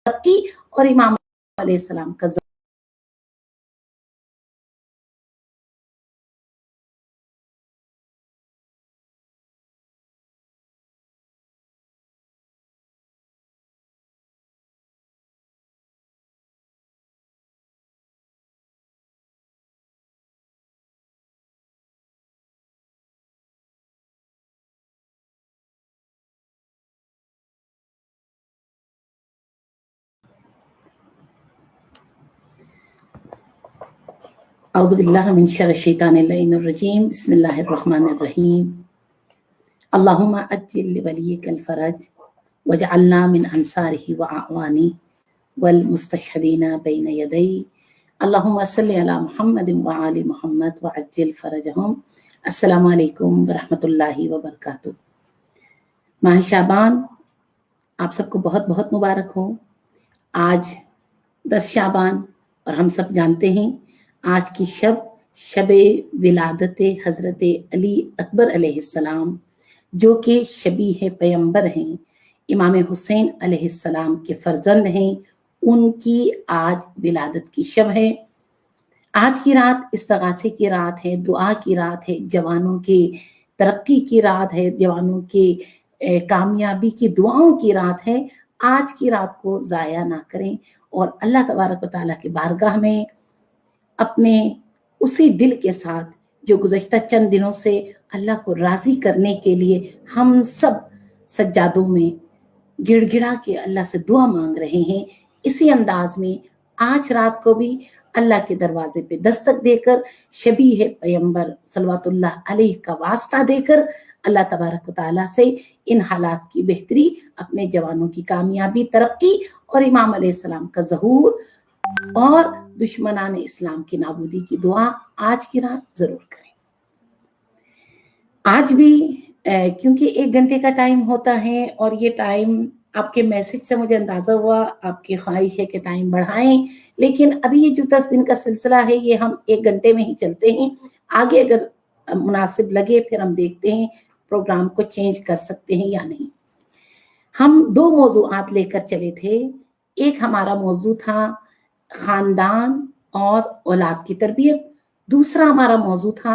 तरक्की और इमाम अलैहिस्सलाम का औज़ुबिल्लाहि मिन शर्रिश शैतानिर रजीम बिस्मिल्लाहिर्रहमानिर रहीम अल्लाहुम्मा अज्जिल लिवलियिकल फरज वजअलना मिन अंसारिही व अअवानी वल मुस्तशहीदीना बैन यदै अल्लाहुम्मा सल्लि अला मुहम्मद व आलि मुहम्मद व अज्जिल फरजहुम। अस्सलामु अलैकुम व रहमतुल्लाहि व बरकातुहू। माह शाबान आप सबको बहुत बहुत मुबारक हो। आज 10 शाबान और हम सब जानते हैं आज की शब विलादत हज़रत अली अकबर अलैहिस्सलाम, जो कि शबीह पैगंबर हैं, इमाम हुसैन अलैहिस्सलाम के फर्जंद हैं, उनकी आज विलादत की शब है। आज की रात इस्तगासे की रात है, दुआ की रात है, जवानों की तरक्की की रात है, जवानों की कामयाबी की दुआओं की रात है। आज की रात को ज़ाया ना करें और अल्लाह तबारक व तआला की बारगाह में अपने उसी दिल के साथ जो गुज़श्ता चंद दिनों से अल्लाह को राज़ी करने के लिए हम सब सज्जादों में गिड़गिड़ा के अल्लाह से दुआ मांग रहे हैं, इसी अंदाज में आज रात को भी अल्लाह के दरवाजे पे दस्तक देकर शबीह पैगंबर सल्लल्लाहु अलैहि का वास्ता देकर अल्लाह तबारक व तआला से इन हालात की बेहतरी, अपने जवानों की कामयाबी, तरक्की और इमाम अलैहिस्सलाम का ज़हूर और दुश्मनान इस्लाम की नाबूदी की दुआ आज की रात जरूर करें। आज भी क्योंकि 1 घंटे का टाइम होता है और ये टाइम आपके मैसेज से मुझे अंदाजा हुआ आपकी ख्वाहिश है कि टाइम बढ़ाएं, लेकिन अभी ये जो 10 दिन का सिलसिला है ये हम 1 घंटे में ही चलते हैं। आगे अगर मुनासिब लगे फिर हम देखते हैं प्रोग्राम को चेंज कर सकते हैं या नहीं। हम 2 मौज़ूआत लेकर चले थे। एक हमारा मौजू था खानदान और औलाद की तरबियत, दूसरा हमारा मौजू था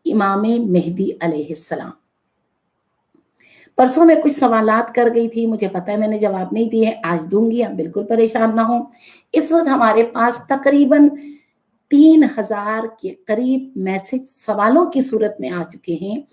इमाम मेहदी अलैहिस्सलाम। परसों मैं कुछ सवालात कर गई थी, मुझे पता है मैंने जवाब नहीं दिए, आज दूंगी, आप बिल्कुल परेशान ना हो। इस वक्त हमारे पास तकरीबन 3000 के करीब मैसेज सवालों की सूरत में आ चुके हैं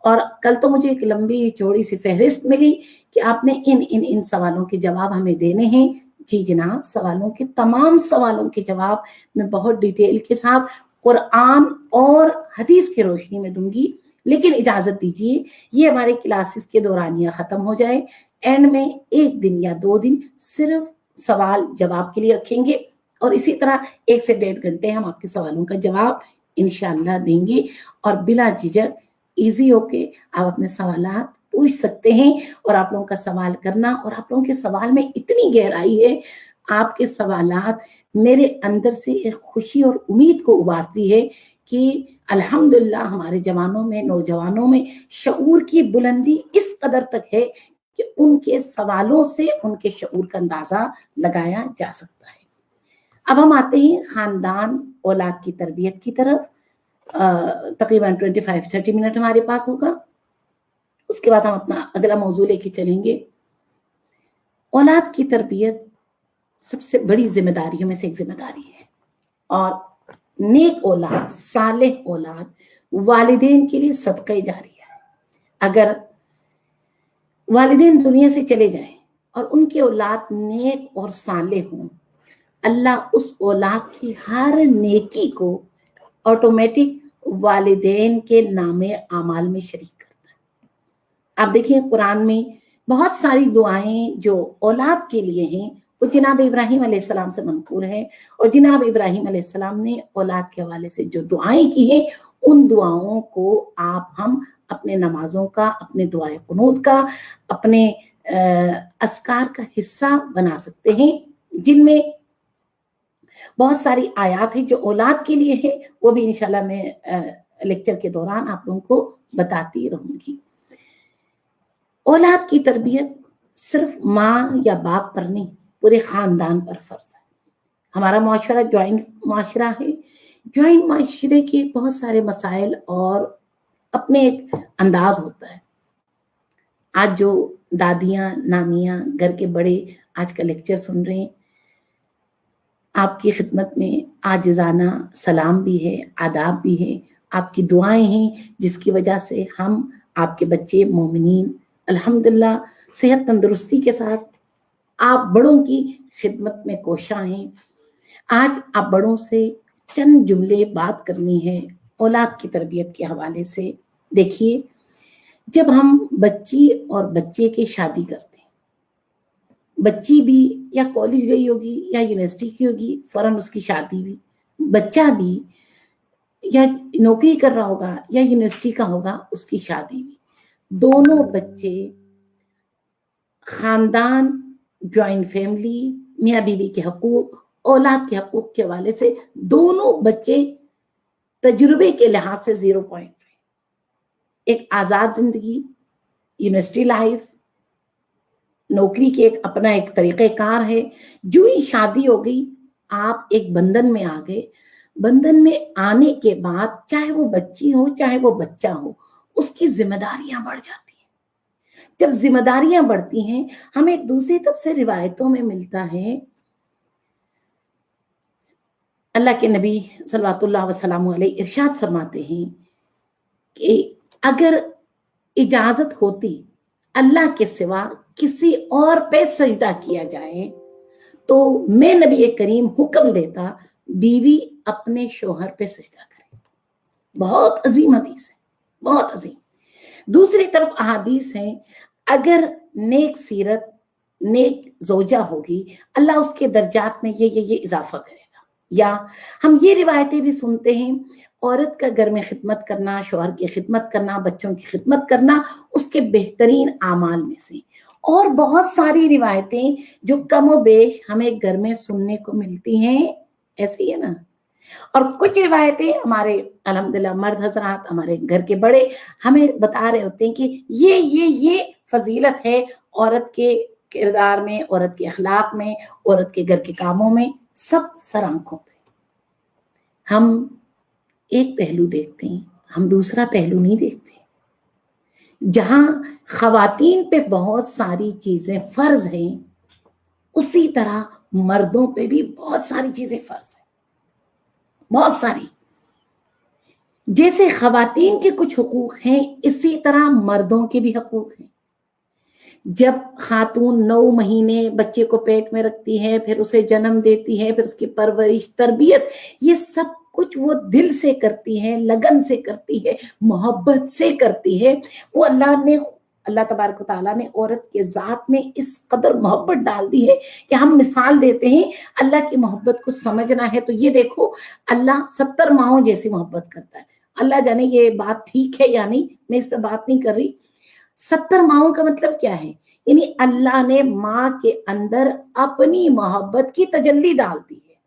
और कल तो मुझे एक लंबी चौड़ी सी फहरिस्त मिली कि आपने इन सवालों के जवाब हमें देने हैं। जी जनाब, सवालों के तमाम सवालों के जवाब मैं बहुत डिटेल के साथ कुरान और हदीस की रोशनी में दूंगी, लेकिन इजाजत दीजिए ये हमारे क्लासेस के दौरानिया खत्म हो जाए। एंड में 1 दिन या 2 दिन सिर्फ सवाल जवाब के लिए रखेंगे और इसी तरह 1 से 1.5 घंटे हम आपके सवालों का जवाब इंशाअल्लाह देंगे और बिला झिझक इजी होके आप अपने सवालात पूछ सकते हैं। और आप लोगों का सवाल करना और आप लोगों के सवाल में इतनी गहराई है, आपके सवालात मेरे अंदर से एक खुशी और उम्मीद को उबारती है कि अल्हम्दुलिल्लाह हमारे जवानों में, नौजवानों में शऊर की बुलंदी इस कदर तक है कि उनके सवालों से उनके शऊर का अंदाजा लगाया जा सकता है। अब हम आते हैं खानदान औलाद की तरबियत की तरफ। तकरीबन 25-30 मिनट हमारे पास होगा, उसके बाद हम अपना अगला मौजू लेके चलेंगे। औलाद की तरबियत सबसे बड़ी जिम्मेदारियों में से एक जिम्मेदारी है और नेक औलाद, सालेह औलाद वालिदैन के लिए सदक़े जारिया है। अगर वालिदैन दुनिया से चले जाएं और उनकी औलाद नेक और सालेह हों, अल्लाह उस औलाद की हर नेकी को ऑटोमेटिक वालिदैन के नामे आमाल में शरीक करता है। आप देखिए कुरान में बहुत सारी दुआएं जो औलाद के लिए हैं वो जनाब इब्राहिम अलैहिस्सलाम से मंकूल है और जनाब इब्राहिम अलैहिस्सलाम ने औलाद के हवाले से जो दुआएं की हैं उन दुआओं को आप हम अपने नमाजों का, अपने दुआए कुनूत का, अपने अस्कार का हिस्सा बना सकते हैं, जिनमें बहुत सारी आयात है जो औलाद के लिए है। वो भी इंशाल्लाह मैं लेक्चर के दौरान आप लोगों को बताती रहूंगी। औलाद की तरबियत सिर्फ माँ या बाप पर नहीं, पूरे खानदान पर फर्ज है। हमारा माशरा जॉइंट माशरा है। जॉइंट माशरे के बहुत सारे मसाइल और अपने एक अंदाज होता है। आज जो दादियां, नानियां, घर के बड़े आज का लेक्चर सुन रहे हैं, आपकी खिदमत में आजिज़ाना सलाम भी है, आदाब भी है, आपकी दुआएं हैं जिसकी वजह से हम आपके बच्चे मोमिनीन अल्हम्दुलिल्लाह सेहत तंदुरुस्ती के साथ आप बड़ों की खिदमत में कोशा हैं। आज आप बड़ों से चंद जुमले बात करनी है औलाद की तरबियत के हवाले से। देखिए, जब हम बच्ची और बच्चे की शादी करते हैं, बच्ची भी या कॉलेज गई होगी या यूनिवर्सिटी की होगी, फौरन उसकी शादी भी, बच्चा भी या नौकरी कर रहा होगा या यूनिवर्सिटी का होगा, उसकी शादी भी। दोनों बच्चे खानदान, जॉइंट फैमिली, मियाँ बीवी के हकूक, औलाद के हकूक के हवाले से दोनों बच्चे तजुर्बे के लिहाज से 0 पॉइंट। एक आजाद जिंदगी, यूनिवर्सिटी लाइफ, नौकरी के एक अपना एक तरीक़ेकार है। जो ही शादी हो गई, आप एक बंधन में आ गए। बंधन में आने के बाद चाहे वो बच्ची हो चाहे वो बच्चा हो, उसकी जिम्मेदारियां बढ़ जाती हैं। जब जिम्मेदारियां बढ़ती हैं, हमें दूसरी तरफ से रिवायतों में मिलता है, अल्लाह के नबी सल्लल्लाहु अलैहि वसल्लम इरशाद फरमाते हैं कि अगर इजाजत होती अल्लाह के सिवा किसी और पे सजदा किया जाए तो मैं नबी करीम हुक्म देता बीवी अपने शोहर पे सजदा करे। बहुत अजीम हदीस है, बहुत अजीम। दूसरी तरफ अहादीस है, अगर नेक सीरत नेक जोजा होगी, अल्लाह उसके दर्जात में ये इजाफा करेगा। या हम ये रिवायतें भी सुनते हैं, औरत का घर में खिदमत करना, शौहर की खिदमत करना, बच्चों की खिदमत करना उसके बेहतरीन आमाल में से। और बहुत सारी रिवायतें जो कम व बेश हमें घर में सुनने को मिलती हैं, ऐसे ही है ना। और कुछ रिवायतें हमारे अल्हम्दुलिल्लाह मर्द हजरात, हमारे घर के बड़े हमें बता रहे होते हैं कि ये फजीलत है औरत के किरदार में, औरत के अखलाक में, औरत के घर के कामों में, सब सर आंखों पे। हम एक पहलू देखते हैं, हम दूसरा पहलू नहीं देखते। जहां खवातीन पे बहुत सारी चीजें फर्ज हैं, उसी तरह मर्दों पे भी बहुत सारी चीजें फर्ज हैं, बहुत सारी। जैसे खवातीन के कुछ हुकूक हैं, इसी तरह मर्दों के भी हकूक हैं। जब खातून 9 महीने बच्चे को पेट में रखती है, फिर उसे जन्म देती है, फिर उसकी परवरिश, तरबियत, ये सब कुछ वो दिल से करती है, लगन से करती है, मोहब्बत से करती है। वो अल्लाह तबारक व तआला ने औरत के ज़ात में इस कदर मोहब्बत डाल दी है कि हम मिसाल देते हैं। अल्लाह की मोहब्बत को समझना है तो ये देखो, अल्लाह 70 माओं जैसी मोहब्बत करता है। अल्लाह जाने ये बात ठीक है या नहीं, मैं इस पर बात नहीं कर रही। 70 माओं का मतलब क्या है? यानी अल्लाह ने माँ के अंदर अपनी मोहब्बत की तजल्ली डाल दी है।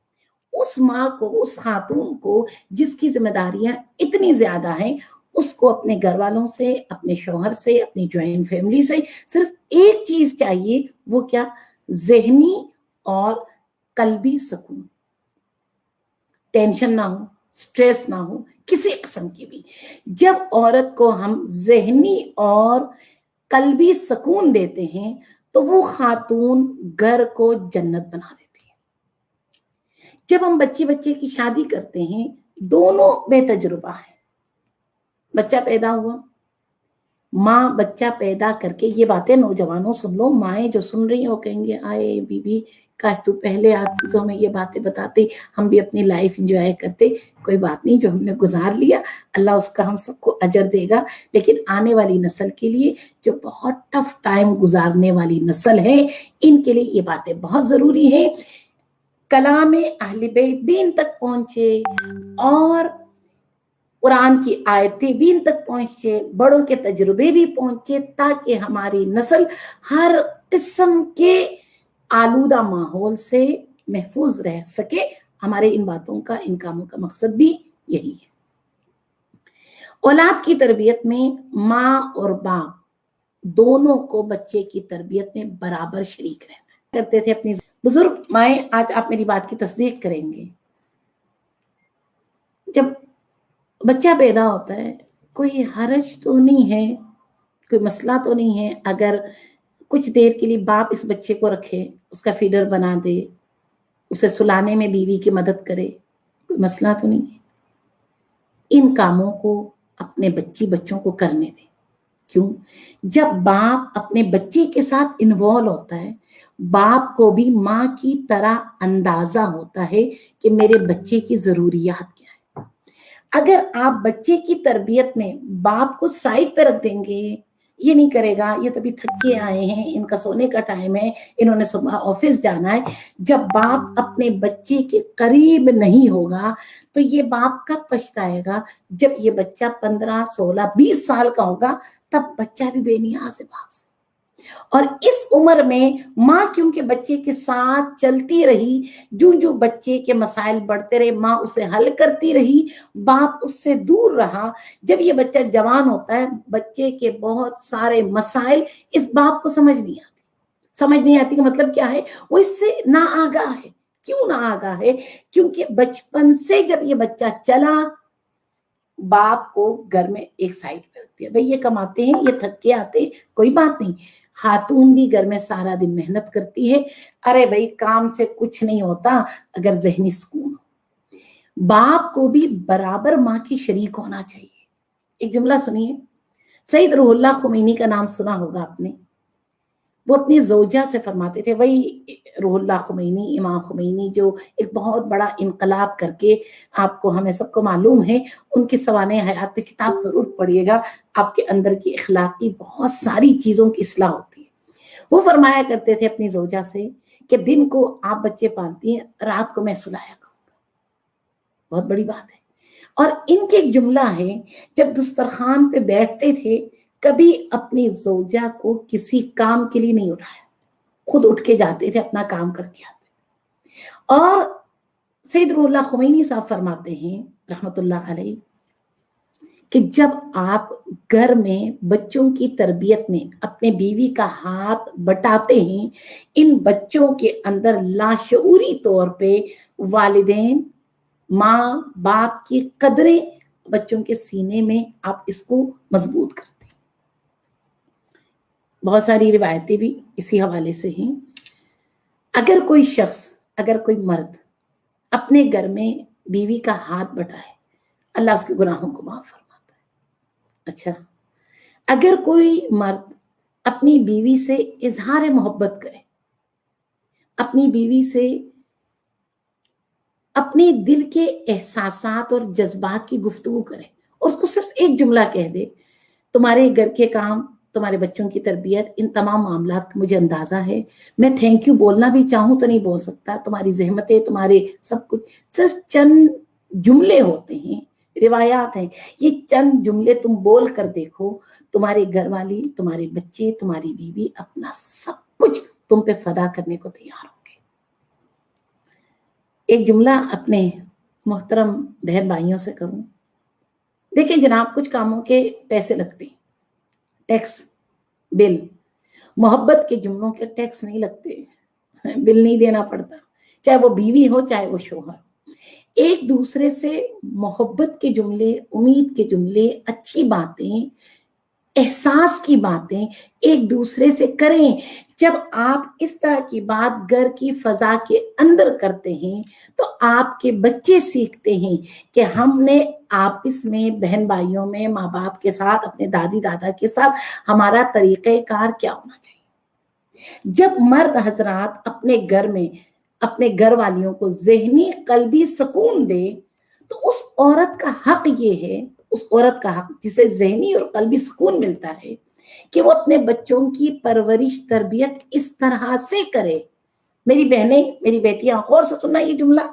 उस माँ को, उस खातून को जिसकी जिम्मेदारियां इतनी ज्यादा हैं, उसको अपने घर वालों से, अपने शौहर से, अपनी ज्वाइंट फैमिली से सिर्फ एक चीज चाहिए। वो क्या? ज़हनी और कल्बी सुकून। टेंशन ना हो, स्ट्रेस ना हो किसी किस्म की भी। जब औरत को हम ज़हनी और कल्बी सुकून देते हैं तो वो खातून घर को जन्नत बना देती है। जब हम बच्चे की शादी करते हैं, दोनों बेतजुर्बा है। बच्चा पैदा हुआ, माँ बच्चा पैदा करके, ये बातें नौजवानों सुन लो, माएँ जो सुन रही हो कहेंगे आए बीबी काश तू पहले आती तो हमें ये बातें बताती, हम भी अपनी लाइफ एंजॉय करते। कोई बात नहीं, जो हमने गुजार लिया अल्लाह उसका हम सबको अजर देगा। लेकिन आने वाली नस्ल के लिए, जो बहुत टफ टाइम गुजारने वाली नस्ल है, इनके लिए ये बातें बहुत जरूरी है। कलाम अहले बैत भी इन तक पहुंचे और कुरान की आयतें भी इन तक पहुंचे, बड़ों के तजुर्बे भी पहुंचे, ताकि हमारी नस्ल हर किस्म के आलूदा माहौल से महफूज रह सके। हमारे इन बातों का, इन कामों का मकसद भी यही है। औलाद की तरबियत में माँ और बाप दोनों को बच्चे की तरबियत में बराबर शरीक रहना करते थे। अपनी बुजुर्ग माएँ आज आप मेरी बात की तस्दीक करेंगे, जब बच्चा पैदा होता है कोई हरज तो नहीं है, कोई मसला तो नहीं है अगर कुछ देर के लिए बाप इस बच्चे को रखे, उसका फीडर बना दे, उसे सुलाने में बीवी की मदद करे, कोई मसला तो नहीं है। इन कामों को अपने बच्चों को करने दें। क्यों? जब बाप अपने बच्चे के साथ इन्वॉल्व होता है, बाप को भी माँ की तरह अंदाजा होता है कि मेरे बच्चे की जरूरियात क्या है। अगर आप बच्चे की तरबियत में बाप को साइड पे रख देंगे, ये नहीं करेगा, ये तो अभी थक के आए हैं, इनका सोने का टाइम है, इन्होंने सुबह ऑफिस जाना है, जब बाप अपने बच्चे के करीब नहीं होगा तो ये बाप कब पछताएगा? जब ये बच्चा 15, 16, 20 साल का होगा, तब बच्चा भी बेनियाज है बाप से। और इस उम्र में माँ क्योंकि बच्चे के साथ चलती रही, जो जो बच्चे के मसाइल बढ़ते रहे माँ उसे हल करती रही, बाप उससे दूर रहा। जब ये बच्चा जवान होता है, बच्चे के बहुत सारे मसाइल इस बाप को समझ नहीं आती का मतलब क्या है? वो इससे ना आगाह है। क्यों ना आगाह है? क्योंकि बचपन से जब ये बच्चा चला, बाप को घर में एक साइड पे रख दिया, भाई ये कमाते हैं, ये थक के आते, कोई बात नहीं। खातून भी घर में सारा दिन मेहनत करती है, अरे भाई काम से कुछ नहीं होता अगर जहनी सुकून हो। बाप को भी बराबर माँ की शरीक होना चाहिए। एक जुमला सुनिए, सईद रूहुल्लाह खुमैनी का नाम सुना होगा आपने। वो अपनी ज़ौजा से फरमाते थे, वही रूहुल्लाह खुमैनी, इमाम खुमैनी जो एक बहुत बड़ा इनकलाब करके, आपको हमें सबको मालूम है, उनकी सवाने हयात पे किताब जरूर पढ़िएगा, आपके अंदर की इखलाक की बहुत सारी चीजों की इस्लाह होती है। वो फरमाया करते थे अपनी ज़ौजा से कि दिन को आप बच्चे पालती हैं, रात को मैं सुलाया करूंगा। बहुत बड़ी बात है। और इनके एक जुमला है, जब दस्तरखान पे बैठते थे कभी अपनी ज़ौजा को किसी काम के लिए नहीं उठाया, खुद उठ के जाते थे, अपना काम करके आते थे। और सईद रूहुल्लाह खुमैनी साहब फरमाते हैं रहमतुल्लाह अलैह कि जब आप घर में बच्चों की तरबियत में अपने बीवी का हाथ बटाते हैं, इन बच्चों के अंदर लाशऊरी तौर पे वालिदैन, माँ बाप की कदरें बच्चों के सीने में आप इसको मजबूत करते हैं। बहुत सारी रिवायतें भी इसी हवाले से हैं। अगर कोई शख्स, अगर कोई मर्द अपने घर में बीवी का हाथ बटाए, अल्लाह उसके गुनाहों को माफ फरमाता है। अच्छा, अगर कोई मर्द अपनी बीवी से इजहार मोहब्बत करे, अपनी बीवी से अपने दिल के एहसासात और जज्बात की गुफ्तगू करे और उसको सिर्फ एक जुमला कह दे, तुम्हारे घर के काम, तुम्हारे बच्चों की तरबियत, इन तमाम मामलात का मुझे अंदाजा है, मैं थैंक यू बोलना भी चाहूं तो नहीं बोल सकता, तुम्हारी जहमतें, तुम्हारे सब कुछ, सिर्फ चंद जुमले होते हैं, रिवायात हैं, ये चंद जुमले तुम बोल कर देखो, तुम्हारे घर वाली, तुम्हारे बच्चे, तुम्हारी बीवी अपना सब कुछ तुम पे फदा करने को तैयार होंगे। एक जुमला अपने मोहतरम बहन भाइयों से करूं, देखिए जनाब, कुछ कामों के पैसे लगते हैं, टैक्स, बिल। मोहब्बत के जुमलों के टैक्स नहीं लगते, बिल नहीं देना पड़ता, चाहे वो बीवी हो चाहे वो शोहर। एक दूसरे से मोहब्बत के जुमले, उम्मीद के जुमले, अच्छी बातें, एहसास की बातें एक दूसरे से करें। जब आप इस तरह की बात घर की फजा के अंदर करते हैं तो आपके बच्चे सीखते हैं कि हमने आपस में, बहन भाइयों में, माँ बाप के साथ, अपने दादी दादा के साथ हमारा तरीक़ेकार क्या होना चाहिए। जब मर्द हजरात अपने घर में अपने घर वालियों को ज़हनी कल्बी सुकून दे तो उस औरत का हक ये है, उस औरत का हक जिसे ज़हनी और कल्बी सुकून मिलता है कि वो अपने बच्चों की परवरिश, तरबियत इस तरह से करे। मेरी बहनें, मेरी बेटियां, गौर से सुनना ये जुमला,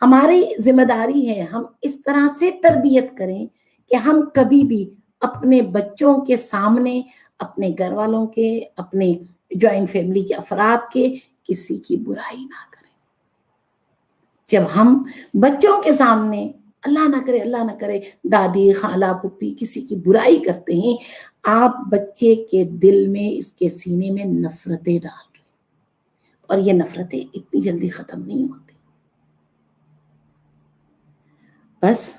हमारी जिम्मेदारी है हम इस तरह से तरबियत करें कि हम कभी भी अपने बच्चों के सामने, अपने घर वालों के, अपने ज्वाइंट फैमिली के अफराद के किसी की बुराई ना करें। जब हम बच्चों के सामने, अल्लाह ना करे, अल्लाह ना करे, दादी, खाला, फूफी किसी की बुराई करते हैं, आप बच्चे के दिल में, इसके सीने में नफरतें डाल रहे हैं। اور یہ نفرتیں اتنی جلدی ختم نہیں ہوتی. بس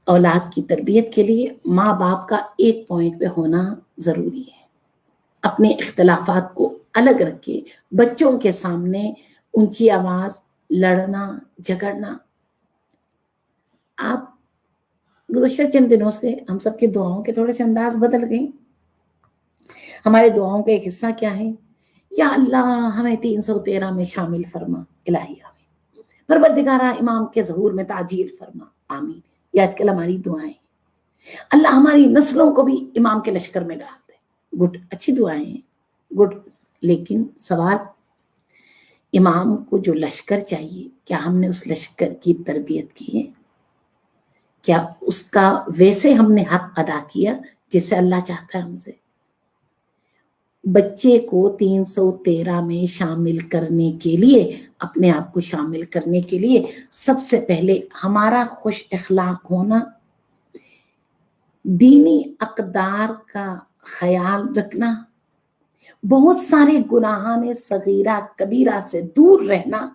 اولاد کی تربیت کے لیے ماں باپ کا ایک پوائنٹ پہ ہونا ضروری ہے. اپنے اختلافات کو الگ رکھے، بچوں کے سامنے اونچی آواز، لڑنا جھگڑنا. آپ گزشتہ چند دنوں سے ہم سب کے دعاؤں کے تھوڑے سے انداز بدل گئے. ہمارے دعاؤں کا ایک حصہ کیا ہے؟ یا اللہ ہمیں 313 میں شامل فرما، الہی آمین. پروردگارہ امام کے ظہور میں تعجیل فرما، آمین. یہ آج کل ہماری دعائیں. اللہ ہماری نسلوں کو بھی امام کے لشکر میں ڈال دے. گڈ، اچھی دعائیں ہیں، گڈ. لیکن سوال، امام کو جو لشکر چاہیے، کیا ہم نے اس لشکر کی تربیت کی ہے؟ کیا اس کا ویسے ہم نے حق ادا کیا جسے اللہ چاہتا ہے ہم سے؟ بچے کو 313 میں شامل کرنے کے لیے، اپنے آپ کو شامل کرنے کے لیے سب سے پہلے ہمارا خوش اخلاق ہونا، دینی اقدار کا خیال رکھنا، بہت سارے گناہان صغیرہ کبیرہ سے دور رہنا،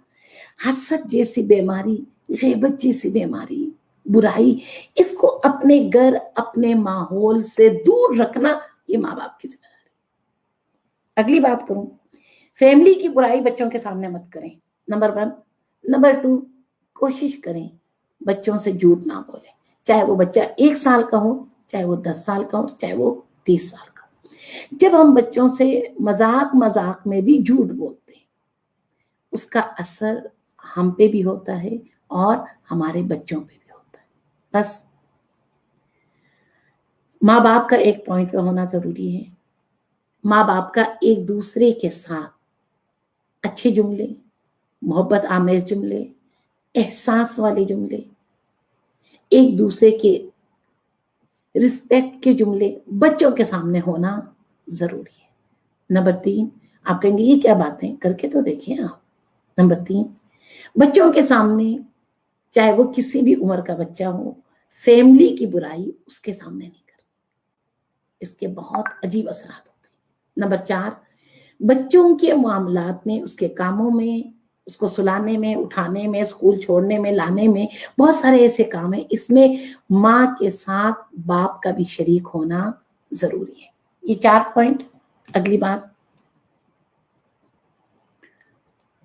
حسد جیسی بیماری، غیبت جیسی بیماری، برائی، اس کو اپنے گھر اپنے ماحول سے دور رکھنا، یہ ماں باپ کی ذمہ داری. اگلی بات کروں، فیملی کی برائی بچوں کے سامنے مت کریں، نمبر 1. نمبر 2، کوشش کریں بچوں سے جھوٹ نہ بولیں، چاہے وہ بچہ 1 سال کا ہو، چاہے وہ 10 سال کا ہو، چاہے وہ 30 سال کا ہو. جب ہم بچوں سے مذاق میں بھی جھوٹ بولتے ہیں، اس کا اثر ہم پہ بھی ہوتا ہے اور ہمارے بچوں پہ بھی ہوتا ہے. بس ماں باپ کا ایک پوائنٹ پہ ہونا ضروری ہے. ماں باپ کا ایک دوسرے کے ساتھ اچھے جملے، محبت آمیز جملے، احساس والے جملے، ایک دوسرے کے رسپیکٹ کے جملے بچوں کے سامنے ہونا ضروری ہے. نمبر 3، آپ کہیں گے یہ کیا باتیں، کر کے تو دیکھیں آپ. نمبر 3، بچوں کے سامنے، چاہے وہ کسی بھی عمر کا بچہ ہو، فیملی کی برائی اس کے سامنے نہیں کرنی، اس کے بہت عجیب اثرات ہوتے ہیں. نمبر 4، بچوں کے معاملات میں، اس کے کاموں میں، اس کو سلانے میں، اٹھانے میں، اسکول چھوڑنے میں، لانے میں، بہت سارے ایسے کام ہیں، اس میں ماں کے ساتھ باپ کا بھی شریک ہونا ضروری ہے. یہ 4 پوائنٹ. اگلی بات،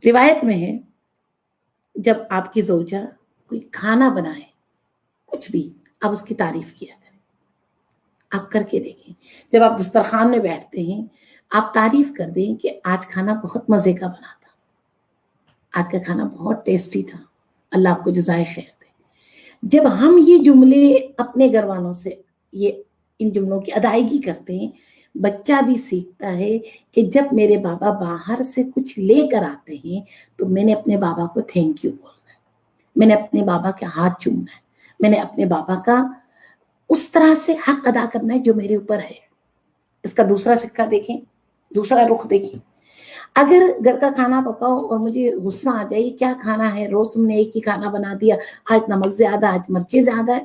روایت میں ہے جب آپ کی زوجہ کوئی کھانا بنائے، کچھ بھی، آپ اس کی تعریف کیا کریں. آپ کر کے دیکھیں، جب آپ دسترخوان میں بیٹھتے ہیں آپ تعریف کر دیں کہ آج کھانا بہت مزے کا بنا تھا، آج کا کھانا بہت ٹیسٹی تھا، اللہ آپ کو جزائے خیر دے. جب ہم یہ جملے اپنے گھر والوں سے ان جملوں کی ادائیگی کرتے ہیں، بچہ بھی سیکھتا ہے کہ جب میرے بابا باہر سے کچھ لے کر آتے ہیں تو میں نے اپنے بابا کو تھینک یو بولنا ہے، میں نے اپنے بابا کے ہاتھ چومنا ہے، میں نے اپنے بابا کا اس طرح سے حق ادا کرنا ہے جو میرے اوپر ہے. اس کا دوسرا سکہ دیکھیں، دوسرا رخ دیکھیں. اگر گھر کا کھانا پکاؤ اور مجھے غصہ آ جائے کیا کھانا ہے، روز تم نے ایک ہی کھانا بنا دیا، آج نمک زیادہ، آج مرچیں زیادہ ہے،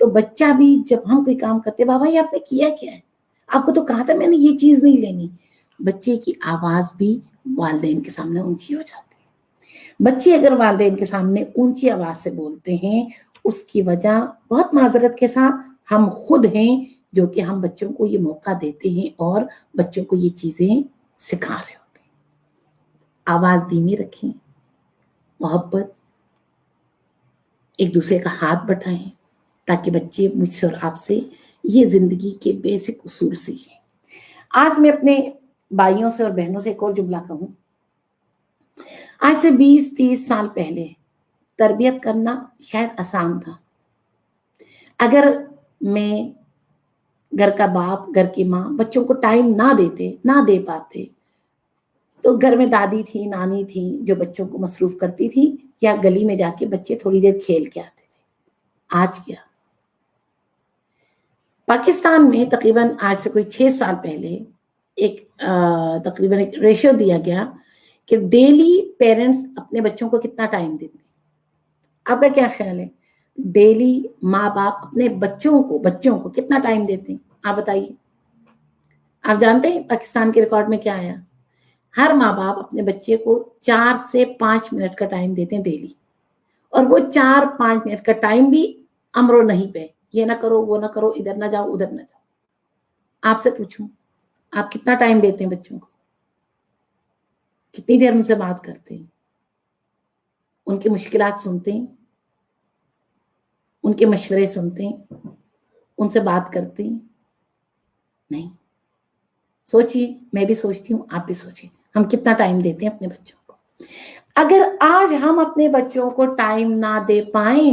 تو بچہ بھی جب ہم کوئی کام کرتے، بابا یہ آپ نے کیا کیا ہے، آپ کو تو کہا تھا میں نے یہ چیز نہیں لینی. بچے کی آواز بھی والدین کے سامنے اونچی ہو جاتی ہے. بچے اگر والدین کے سامنے اونچی آواز سے بولتے ہیں، اس کی وجہ بہت معذرت کے ساتھ ہم خود ہیں، جو کہ ہم بچوں کو یہ موقع دیتے ہیں اور بچوں کو یہ چیزیں سکھا رہے ہوتے ہیں. آواز دھیمی رکھیں، محبت، ایک دوسرے کا ہاتھ بٹائیں، تاکہ بچے مجھ سے اور آپ سے یہ زندگی کے بیسک اصول سیکھیں. آج میں اپنے بھائیوں سے اور بہنوں سے ایک اور جملہ کہوں. آج سے 20-30 سال پہلے تربیت کرنا شاید آسان تھا. اگر میں، گھر کا باپ، گھر کی ماں بچوں کو ٹائم نہ دے پاتے تو گھر میں دادی تھی، نانی تھی جو بچوں کو مصروف کرتی تھی، یا گلی میں جا کے بچے تھوڑی دیر کھیل کے آتے تھے. آج کیا، پاکستان میں تقریباً آج سے کوئی 6 سال پہلے تقریباً ایک ریشو دیا گیا کہ ڈیلی پیرنٹس اپنے بچوں کو کتنا ٹائم دیتے ہیں. آپ کا کیا خیال ہے؟ ڈیلی ماں باپ اپنے بچوں کو کتنا ٹائم دیتے ہیں؟ آپ بتائیے. آپ جانتے ہیں پاکستان کے ریکارڈ میں کیا آیا؟ हर माँ बाप अपने बच्चे को 4 से 5 मिनट का टाइम देते हैं डेली, और वो 4-5 मिनट का टाइम भी अमरो नहीं पे, ये ना करो, वो ना करो, इधर ना जाओ, उधर ना जाओ। आपसे पूछूं, आप कितना टाइम देते हैं बच्चों को? कितनी देर उनसे बात करते हैं? उनकी मुश्किलात सुनते हैं? उनके मशवरे सुनते हैं? उनसे बात करते हैं? नहीं। सोचिए, मैं भी सोचती हूँ, आप भी सोचिए, हम कितना टाइम देते हैं अपने बच्चों को। अगर आज हम अपने बच्चों को टाइम ना दे पाए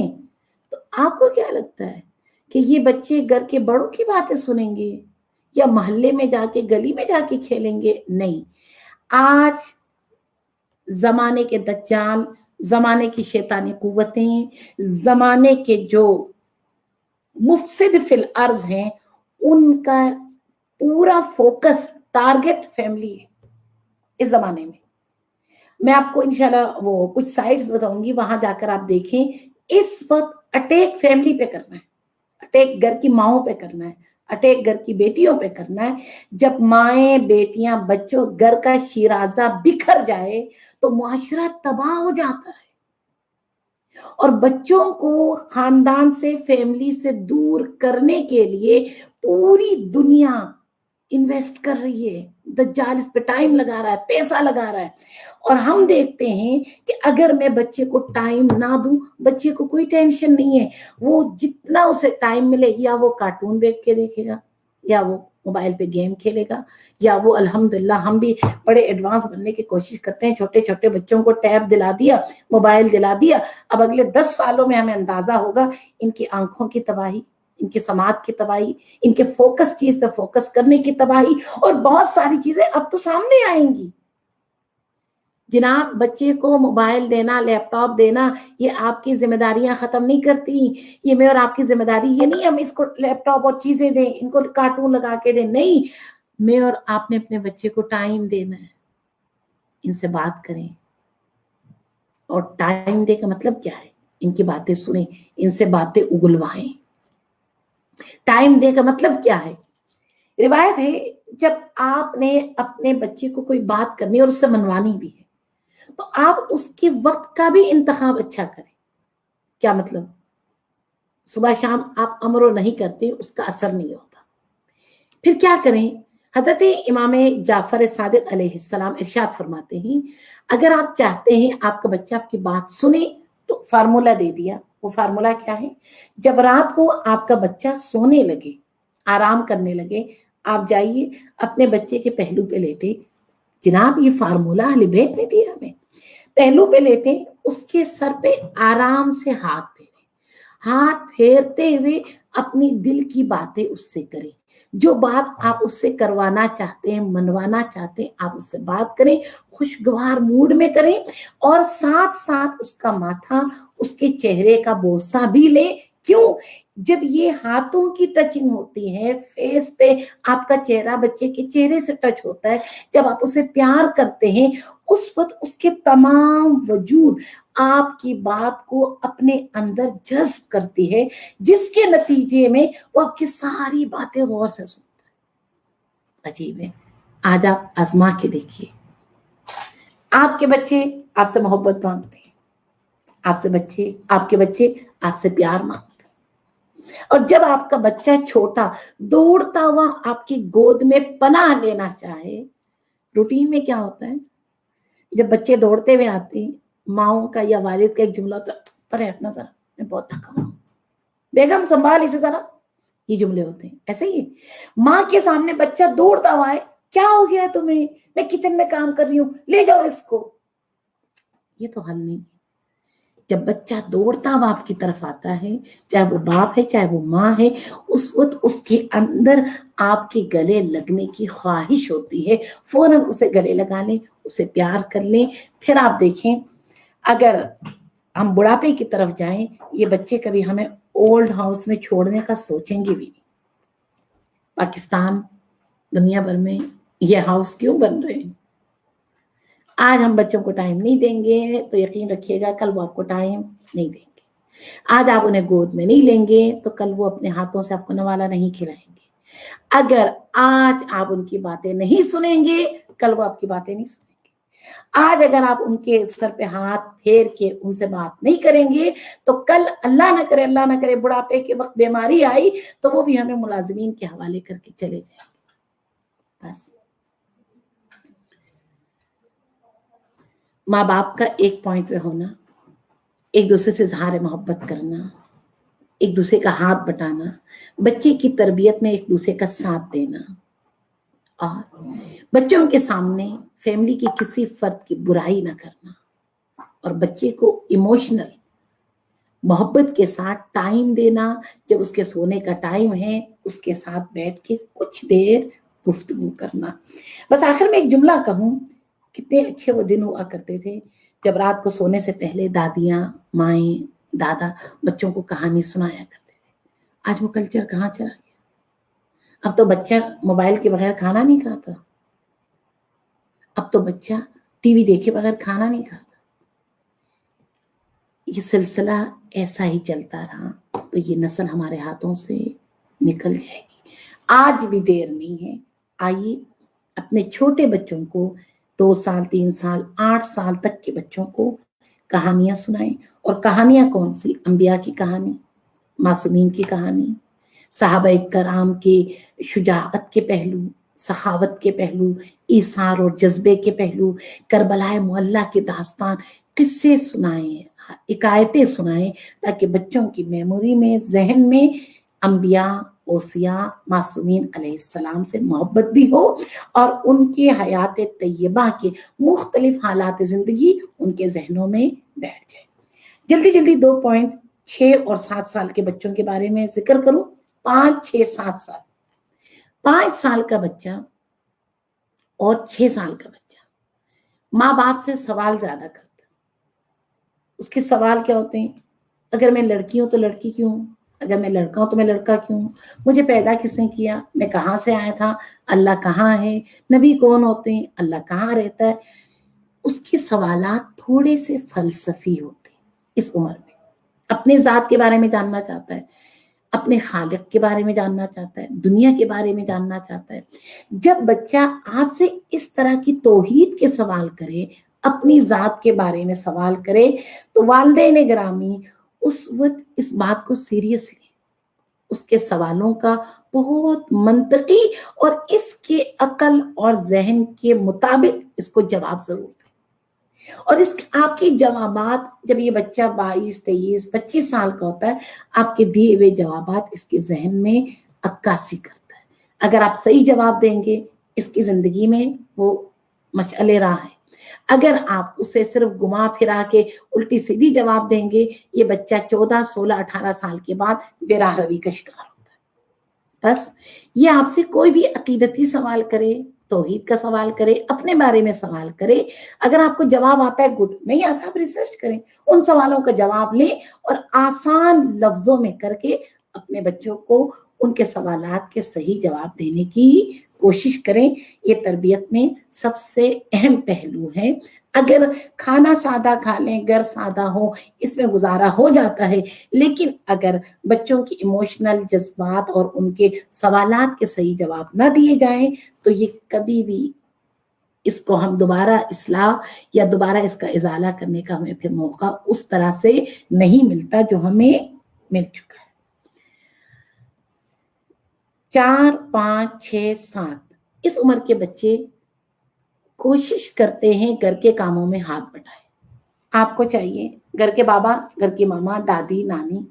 तो आपको क्या लगता है कि ये बच्चे घर के बड़ों की बातें सुनेंगे या मोहल्ले में जाके, गली में जाके खेलेंगे? नहीं। आज जमाने के दज्जाल, जमाने की शैतानी कुव्वतें, जमाने के जो मुफसिद फिल अर्ज हैं, उनका पूरा फोकस, टारगेट फैमिली है इस जमाने में। मैं आपको इंशाल्लाह वो कुछ साइट्स बताऊंगी, वहां जाकर आप देखें। इस वक्त अटैक फैमिली पे करना है, अटैक घर की माओं पे करना है, अटैक घर की बेटियों पे करना है। जब माएं, बेटियां, बच्चों, घर का शिराजा बिखर जाए तो मुआशरा तबाह हो जाता है, और बच्चों को खानदान से, फैमिली से दूर करने के लिए पूरी दुनिया इन्वेस्ट कर रही है। दज्जाल इस पे टाइम लगा रहा है, पैसा लगा रहा है। और हम देखते हैं कि अगर मैं बच्चे को टाइम ना दूं, बच्चे को कोई टेंशन नहीं है, वो जितना उसे टाइम मिले, या वो कार्टून बैठ के देखेगा, या वो मोबाइल पे गेम खेलेगा, या वो अल्हम्दुलिल्लाह हम भी बड़े एडवांस बनने की कोशिश करते हैं, छोटे छोटे बच्चों को टैब दिला दिया, मोबाइल दिला दिया। अब अगले 10 सालों में हमें अंदाजा होगा इनकी आंखों की तबाही, इनकी समाज की तबाही, इनके फोकस चीज पे फोकस करने की तबाही, और बहुत सारी चीजें अब तो सामने आएंगी। जनाब, बच्चे को मोबाइल देना, लैपटॉप देना, ये आपकी जिम्मेदारियां खत्म नहीं करती। ये मैं और आपकी जिम्मेदारी ये नहीं हम इसको लैपटॉप और चीजें दें, इनको कार्टून लगा के दें, नहीं। मैं और आपने अपने बच्चे को टाइम देना है, इनसे बात करें। और टाइम दे का मतलब क्या है? इनकी बातें सुने, इनसे बातें उगलवाएं। टाइम दे का मतलब क्या है? रिवायत है, जब आपने अपने बच्चे को कोई बात करनी और उससे मनवानी भी है तो आप उसके वक्त का भी इंतखाब अच्छा करें। क्या मतलब? सुबह शाम आप अमरो नहीं करते, उसका असर नहीं होता। फिर क्या करें? हजरत इमाम जाफर सादिक अलैहिस्सलाम इरशाद फरमाते हैं, अगर आप चाहते हैं आपका बच्चा आपकी बात सुने तो फार्मूला दे दिया। वो फार्मूला क्या है? जब रात को आपका बच्चा सोने लगे, आराम करने लगे, आप जाइए अपने बच्चे के पहलू पे लेटे। जनाब, ये फार्मूला अहले बैत ने दिया हमें। पहलू पे लेटे, उसके सर पे आराम से हाथ फेरे, हाथ फेरते हुए अपनी दिल की बातें उससे करें। जो बात आप उससे करवाना चाहते हैं, मनवाना चाहते हैं, आप उससे बात करें, खुशगवार मूड में करें, और साथ साथ उसका माथा, उसके चेहरे का बोसा भी ले। क्यों? जब ये हाथों की टचिंग होती है, फेस पे आपका चेहरा बच्चे के चेहरे से टच होता है, जब आप उसे प्यार करते हैं, उस वक्त उसके तमाम वजूद आपकी बात को अपने अंदर जज्ब करती है, जिसके नतीजे में वो आपकी सारी बातें गौर से सुनता है। अजीब है। आज आप आजमा के देखिए, आपके बच्चे आपसे मोहब्बत मांगते हैं, आपके बच्चे आपसे प्यार मांगते हैं। और जब आपका बच्चा छोटा दौड़ता हुआ आपकी गोद में पनाह लेना चाहे, रूटीन में क्या होता है? जब बच्चे दौड़ते हुए आते हैं, माओ का या वालिद का एक जुमला होता है, पर हटना जरा, मैं बहुत थका हूं, बेगम संभाल इसे जरा। ये जुमले होते हैं। ऐसे ही माँ के सामने बच्चा दौड़ता हुआ है, क्या हो गया है तुम्हें? मैं किचन में काम कर रही हूँ, ले जाओ इसको। ये तो हल नहीं। जब बच्चा दौड़ता हुआ आपकी तरफ आता है, चाहे वो बाप है चाहे वो माँ है, उस वक्त उसके अंदर आपके गले लगने की ख्वाहिश होती है। फौरन उसे गले लगा लें, उसे प्यार कर लें। फिर आप देखें, अगर हम बुढ़ापे की तरफ जाएं, ये बच्चे कभी हमें ओल्ड हाउस में छोड़ने का सोचेंगे भी नहीं। पाकिस्तान, दुनिया भर में ये हाउस क्यों बन रहे हैं? आज हम बच्चों को टाइम नहीं देंगे तो यकीन रखिएगा कल वो आपको टाइम नहीं देंगे। आज आप उन्हें गोद में नहीं लेंगे तो कल वो अपने हाथों से आपको नवाला नहीं खिलाएंगे। अगर आज आप उनकी बातें नहीं सुनेंगे, कल वो आपकी बातें नहीं सुनेंगे। आज अगर आप उनके सर पे हाथ फेर के उनसे बात नहीं करेंगे तो कल अल्लाह ना करे बुढ़ापे के वक्त बीमारी आई तो वो भी हमें मुलाजिमीन के हवाले करके चले जाएंगे। बस माँ बाप का एक पॉइंट पे होना, एक दूसरे से इजहार मोहब्बत करना, एक दूसरे का हाथ बटाना, बच्चे की तरबियत में एक दूसरे का साथ देना, और बच्चों के सामने फैमिली के किसी फर्द की बुराई ना करना, और बच्चे को इमोशनल मोहब्बत के साथ टाइम देना। जब उसके सोने का टाइम है उसके साथ बैठ के कुछ देर गुफ्तगू करना। बस आखिर में एक जुमला कहूं, कितने अच्छे वो दिन हुआ करते थे जब रात को सोने से पहले दादियां, माएं, दादा बच्चों को कहानी सुनाया करते थे। आज वो कल्चर कहाँ चला गया? अब तो बच्चा मोबाइल के बगैर खाना नहीं खाता, अब तो बच्चा टीवी देखे बगैर खाना नहीं खाता। ये सिलसिला ऐसा ही चलता रहा तो ये नस्ल हमारे हाथों से निकल जाएगी। आज भी देर नहीं है, आइए अपने छोटे बच्चों को 2 साल 3 साल 8 साल तक के बच्चों को कहानियां सुनाएं। और कहानियां कौन सी? अंबिया की कहानी, मासूमीन की कहानी, सहाबा कराम के शुजाअत के पहलू, सखावत के पहलू, ईसार और जज्बे के पहलू, करबलाए मुअल्ला की दास्तान, किस्से सुनाएं, हिकायतें सुनाएं, ताकि बच्चों की मेमोरी में, जहन में अंबिया, ओसिया, मासूमीन अलैहिस्सलाम से मोहब्बत भी हो और उनके हयात तैयबा के मुख्तलिफ हालात जिंदगी उनके जहनों में बैठ जाए। जल्दी जल्दी 2 पॉइंट 6 और 7 साल के बच्चों के बारे में जिक्र करूं। 5, 6, 7 साल, 5 साल का बच्चा और 6 साल का बच्चा माँ बाप से सवाल ज्यादा करता। उसके सवाल क्या होते हैं? अगर मैं लड़की हूं तो लड़की क्यों? अगर मैं लड़का हूं तो मैं लड़का क्यों? मुझे पैदा किसने किया? मैं कहाँ से आया था? अल्लाह कहाँ है? नबी कौन होते हैं? अल्लाह कहाँ रहता है? उसके सवालात थोड़े से फलसफी होते हैं इस उम्र में। अपने जात के बारे में जानना चाहता है, अपने खालिक के बारे में जानना चाहता है, दुनिया के बारे में जानना चाहता है। जब बच्चा आपसे इस तरह की तौहीद के सवाल करे, अपनी जात के बारे में सवाल करे, तो वालिदैन गिरामी उस वक्त इस बात को सीरियसली, उसके सवालों का बहुत मंतकी और इसके अकल और जहन के मुताबिक इसको जवाब जरूर दें। और इस आपके जवाबात, जब ये बच्चा 22, 23, 25 साल का होता है, आपके दिए हुए जवाबात इसके जहन में अक्कासी करता है। अगर आप सही जवाब देंगे, इसकी जिंदगी में वो मशअले राह है। अगर आप उसे सिर्फ घुमा फिरा के उल्टी सीधी जवाब देंगे, ये बच्चा 14, 16, 18 साल के बाद बेराह रवी का शिकार होता है। बस ये आपसे कोई भी अकीदती सवाल करे, तौहीद का सवाल करे, अपने बारे में सवाल करे, अगर आपको जवाब आता है गुड, नहीं आता आप रिसर्च करें, उन सवालों का जवाब लें और आसान लफ्जों में करके अपने बच्चों को उनके सवालात के सही जवाब देने की कोशिश करें। ये तरबियत में सबसे अहम पहलू है। अगर खाना सादा खा लें, घर सादा हो, इसमें गुजारा हो जाता है, लेकिन अगर बच्चों की इमोशनल जज्बात और उनके सवालात के सही जवाब ना दिए जाएं तो ये कभी भी, इसको हम दोबारा इस्लाह या दोबारा इसका इजाला करने का हमें फिर मौका उस तरह से नहीं मिलता जो हमें मिल चुका है। 4, 5, 6, 7 इस उम्र के बच्चे कोशिश करते हैं घर के कामों में हाथ बटाएं। आपको चाहिए घर के बाबा, घर की मामा, दादी, नानी,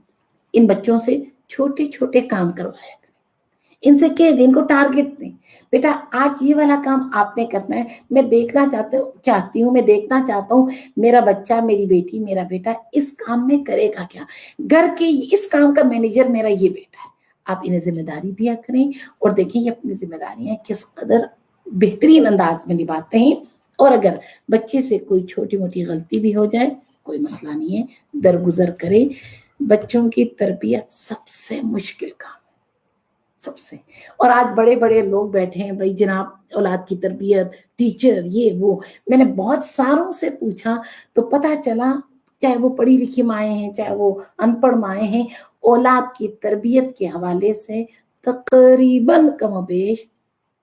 इन बच्चों से छोटे छोटे काम करवाया करें। इनसे कह दें, इनको टारगेट दें, बेटा आज ये वाला काम आपने करना है, मैं देखना चाहती हूँ, मैं देखना चाहता हूँ मेरा बच्चा, मेरी बेटी, मेरा बेटा इस काम में करेगा क्या। घर के इस काम का मैनेजर मेरा ये बेटा है। आप इन्हें जिम्मेदारी दिया करें और देखें ये अपनी जिम्मेदारियां किस कदर बेहतरीन अंदाज में निभाते हैं। और अगर बच्चे से कोई छोटी मोटी गलती भी हो जाए, कोई मसला नहीं है, दरगुजर करें। बच्चों की तरबियत सबसे मुश्किल काम सबसे। और आज बड़े बड़े लोग बैठे हैं, भाई जनाब औलाद की तरबियत, टीचर, ये वो। मैंने बहुत सारों से पूछा तो पता चला, चाहे वो पढ़ी लिखी माएँ हैं, चाहे वो अनपढ़ माएँ हैं, औलाद की तरबियत के हवाले से तकरीबन कमोबेश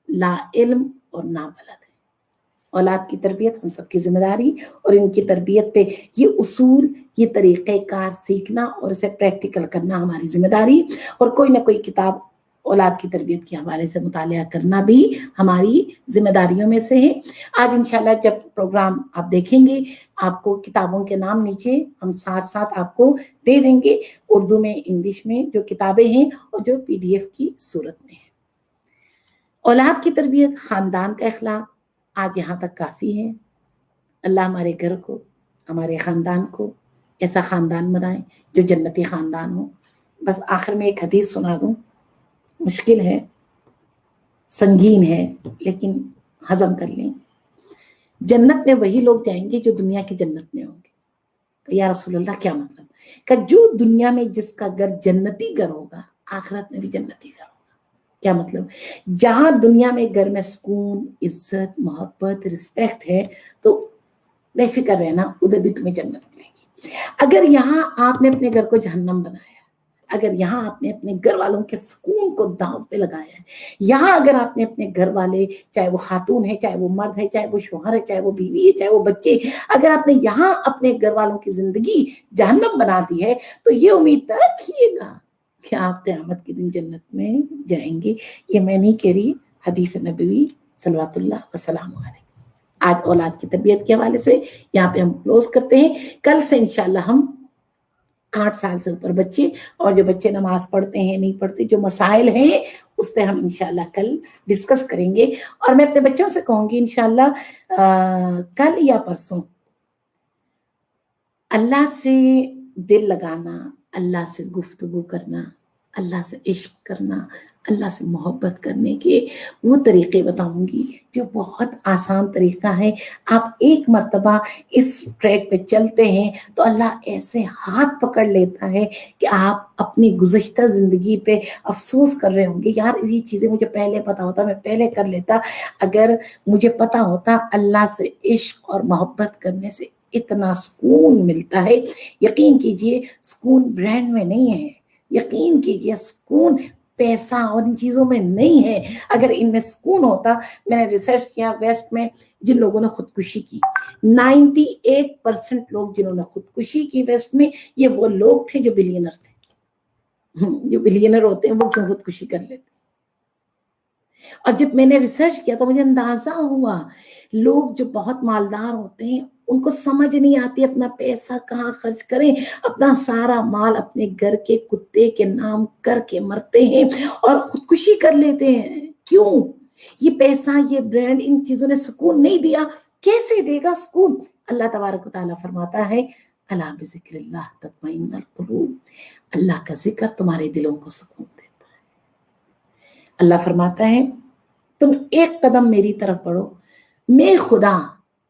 ला इल्म और ना बलद है। औलाद की तरबियत हम सबकी जिम्मेदारी, और इनकी तरबियत पे ये उसूल, ये तरीक़े कार सीखना और इसे प्रैक्टिकल करना हमारी जिम्मेदारी, और कोई ना कोई किताब औलाद की तरबियत के हवाले से मुतालिया करना भी हमारी जिम्मेदारियों में से है। आज इंशाल्लाह जब प्रोग्राम आप देखेंगे, आपको किताबों के नाम नीचे हम साथ साथ आपको दे देंगे, उर्दू में, इंग्लिश में जो किताबें हैं और जो PDF की सूरत में है। औलाद की तरबियत, ख़ानदान का इख़लाक़, आज यहाँ तक काफ़ी है। अल्लाह हमारे घर को, हमारे ख़ानदान को ऐसा ख़ानदान बनाए जो जन्नती ख़ानदान हो। बस आखिर में एक हदीस सुना दूँ, मुश्किल है, संगीन है, लेकिन हज़म कर लें। जन्नत में वही लोग जाएंगे जो दुनिया की जन्नत में होंगे। या रसूलल्लाह, क्या मतलब? कि जो दुनिया में जिसका घर जन्नती घर होगा, आखिरत में भी जन्नती घर होगा। क्या मतलब? जहां दुनिया में घर में सुकून, इज्जत, मोहब्बत, रिस्पेक्ट है, तो बेफिक्र रहना, उधर भी तुम्हें जन्नत मिलेगी। अगर यहाँ आपने अपने घर को जहन्नम बनाया, अगर यहाँ आपने अपने घर वालों के सुकून को दांव पे लगाया है, यहाँ अगर आपने अपने घर वाले, चाहे वो खातून है, चाहे वो मर्द है, चाहे वो शौहर है, चाहे वो बीवी है, चाहे वो बच्चे, अगर आपने यहाँ अपने घर वालों की जिंदगी जहन्नम बना दी है, तो ये उम्मीद न रखिएगा कि आप क़यामत के दिन जन्नत में जाएंगे। ये मैं नहीं कह रही, हदीस नबवी सल्लल्लाहु वसल्लम अलैहि। आज औलाद की तरबियत के हवाले से यहाँ पे हम क्लोज करते हैं। कल से इंशाल्लाह हम 8 साल से ऊपर बच्चे और जो बच्चे नमाज पढ़ते हैं, नहीं पढ़ते, जो मसाइल हैं उस पे हम इंशाल्लाह कल डिस्कस करेंगे। और मैं अपने बच्चों से कहूँगी इंशाल्लाह कल या परसों, अल्लाह से दिल लगाना, अल्लाह से गुफ्तगू करना, अल्लाह से इश्क करना, अल्लाह से मोहब्बत करने के वो तरीके बताऊंगी जो बहुत आसान तरीका है। आप एक मर्तबा इस ट्रैक पे चलते हैं तो अल्लाह ऐसे हाथ पकड़ लेता है कि आप अपनी गुज़श्ता ज़िंदगी पे अफसोस कर रहे होंगे, यार ये चीज़ें मुझे पहले पता होता, मैं पहले कर लेता। अगर मुझे पता होता अल्लाह से इश्क और मोहब्बत करने से इतना सुकून मिलता है, यकीन कीजिए सुकून ब्रांड में नहीं है, यकीन कीजिए सुकून पैसा और इन चीजों में नहीं है। अगर इनमें सुकून होता, मैंने रिसर्च किया वेस्ट में जिन लोगों ने खुदकुशी की, 98% लोग जिन्होंने खुदकुशी की वेस्ट में, ये वो लोग थे जो बिलियनर थे। जो बिलियनर होते हैं वो क्यों खुदकुशी कर लेते? और जब मैंने रिसर्च किया तो मुझे अंदाजा हुआ, लोग जो बहुत मालदार होते हैं उनको समझ नहीं आती अपना पैसा कहाँ खर्च करें, अपना सारा माल अपने घर के कुत्ते के नाम करके मरते हैं और खुदकुशी कर लेते हैं। क्यों? ये पैसा, ये ब्रांड, इन चीजों ने सुकून नहीं दिया, कैसे देगा सुकून? अल्लाह तबारक व तआला फरमाता है, अला बिज़िक्रिल्लाह तत्मइन्नुल कुलूब, अल्लाह का जिक्र तुम्हारे दिलों को सुकून देता है। अल्लाह फरमाता है, तुम एक कदम मेरी तरफ बढ़ो, मैं खुदा,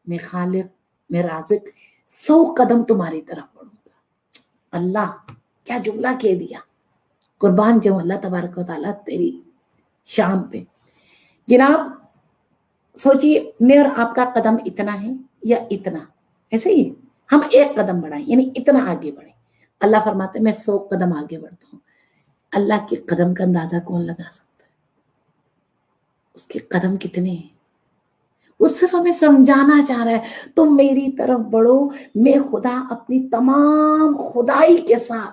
मैं खालिक, मैं राज़िक 100 कदम तुम्हारी तरफ बढ़ूंगा। अल्लाह क्या जुमला कह दिया, कुर्बान जाऊं अल्लाह तबारक व तआला तेरी शान पे। जनाब सोचिए, मैं और आपका कदम इतना है या इतना, ऐसे ही हम एक कदम बढ़ाएं यानी इतना आगे बढ़े। अल्लाह फरमाते मैं 100 कदम आगे बढ़ता हूँ। अल्लाह के कदम का अंदाजा कौन लगा सकता है? उसके कदम कितने हैं? वो सिर्फ हमें समझाना चाह रहा है, तुम मेरी तरफ बढ़ो, मैं खुदा अपनी तमाम खुदाई के साथ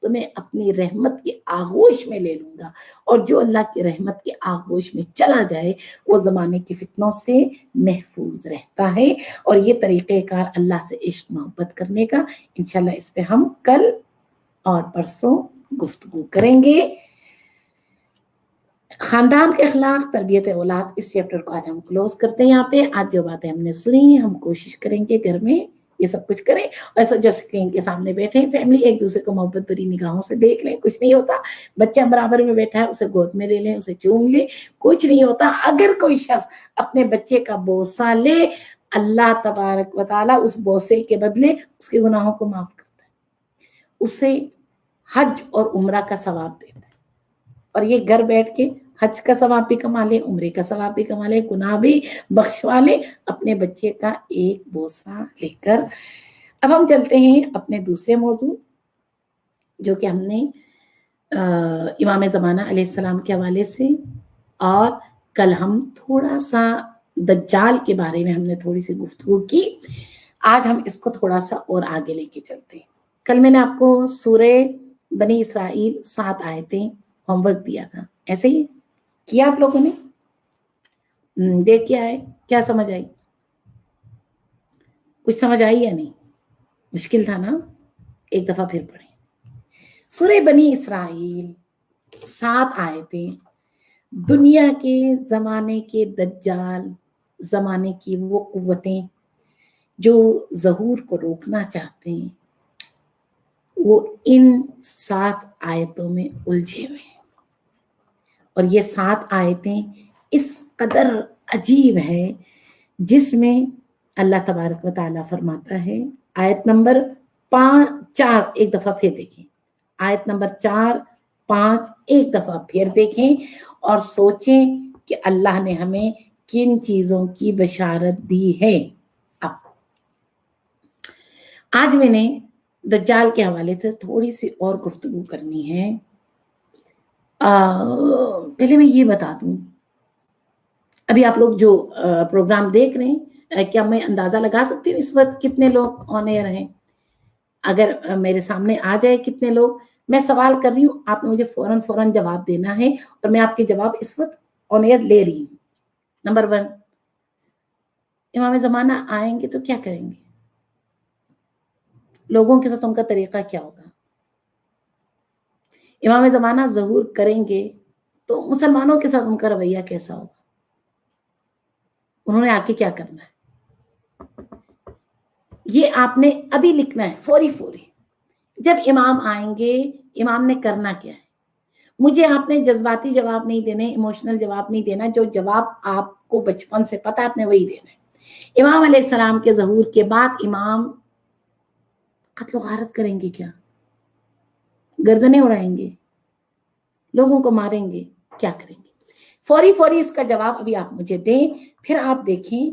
तुम्हें अपनी रहमत के आगोश में ले लूंगा। और जो अल्लाह की रहमत के आगोश में चला जाए वो ज़माने की फितनों से महफूज रहता है। और ये तरीक़ेकार अल्लाह से इश्क मोहब्बत करने का इंशाल्लाह इस पे हम कल और परसों गुफ्तगू करेंगे। खानदान के अखलाक, तरबियत औलाद, इस चैप्टर को आज हम क्लोज करते हैं। यहाँ पे आज जो बातें हमने सुनी, हम कोशिश करेंगे घर में ये सब कुछ करें। और ऐसा जो स्क्रीन के सामने बैठे हैं फैमिली, एक दूसरे को मोहब्बत भरी निगाहों से देख लें, कुछ नहीं होता। बच्चा बराबर में बैठा है, उसे गोद में ले लें, उसे चूम ले, कुछ नहीं होता। अगर कोई शख्स अपने बच्चे का बोसा ले, अल्लाह तबारक व तआला उस बोसे के बदले उसके गुनाहों को माफ करता है, उसे हज और उम्रा का सवाब देता है। और ये घर बैठ के हज का सवाब भी कमा ले, उम्रे का सवाब भी कमा ले, गुनाह भी बख्शवा ले अपने बच्चे का एक बोसा लेकर। अब हम चलते हैं अपने दूसरे मौजू, जो कि हमने इमाम ज़माना अलैहिस्सलाम के हवाले से, और कल हम थोड़ा सा दज्जाल के बारे में हमने थोड़ी सी गुफ्तगू की। आज हम इसको थोड़ा सा और आगे लेके चलते हैं। कल मैंने आपको सूरे बनी इसराइल 7 आयतें होमवर्क दिया था, ऐसे ही किया आप लोगों ने? देख के आए, क्या समझ आई? कुछ समझ आई या नहीं? मुश्किल था ना? एक दफा फिर पढ़े। सूरे बनी इसराइल 7 आयतें दुनिया के जमाने के दज्जाल, जमाने की वो कुव्वतें जो ज़हूर को रोकना चाहते हैं, वो इन 7 आयतों में उलझे हुए हैं। और ये 7 आयतें इस कदर अजीब है जिसमें अल्लाह तबारक व तआला फरमाता है, आयत नंबर 4 एक दफा फिर देखें, आयत नंबर 4, 5 एक दफा फिर देखें और सोचें कि अल्लाह ने हमें किन चीजों की बशारत दी है। अब आज मैंने दज्जाल के हवाले से थोड़ी सी और गुफ्तगू करनी है। पहले मैं ये बता दूं, अभी आप लोग जो प्रोग्राम देख रहे हैं, क्या मैं अंदाजा लगा सकती हूँ इस वक्त कितने लोग ऑन एयर हैं? अगर मेरे सामने आ जाए कितने लोग, मैं सवाल कर रही हूँ, आपने मुझे फौरन जवाब देना है और मैं आपके जवाब इस वक्त ऑन एयर ले रही हूँ। नंबर 1, इमाम ज़माना आएंगे तो क्या करेंगे? लोगों के साथ उनका तरीका क्या होगा? इमाम ज़माना ज़हूर करेंगे तो मुसलमानों के साथ उनका रवैया कैसा होगा? उन्होंने आके क्या करना है? ये आपने अभी लिखना है फौरी। जब इमाम आएंगे, इमाम ने करना क्या है? मुझे आपने जज्बाती जवाब नहीं देने, इमोशनल जवाब नहीं देना, जो जवाब आपको बचपन से पता है आपने वही देना है। इमाम अलैहिस्सलाम के ज़हूर के बाद इमाम कत्ल गारत करेंगे क्या? गर्दनें उड़ाएंगे, लोगों को मारेंगे, क्या करेंगे? फौरी इसका जवाब अभी आप मुझे दें, फिर आप देखें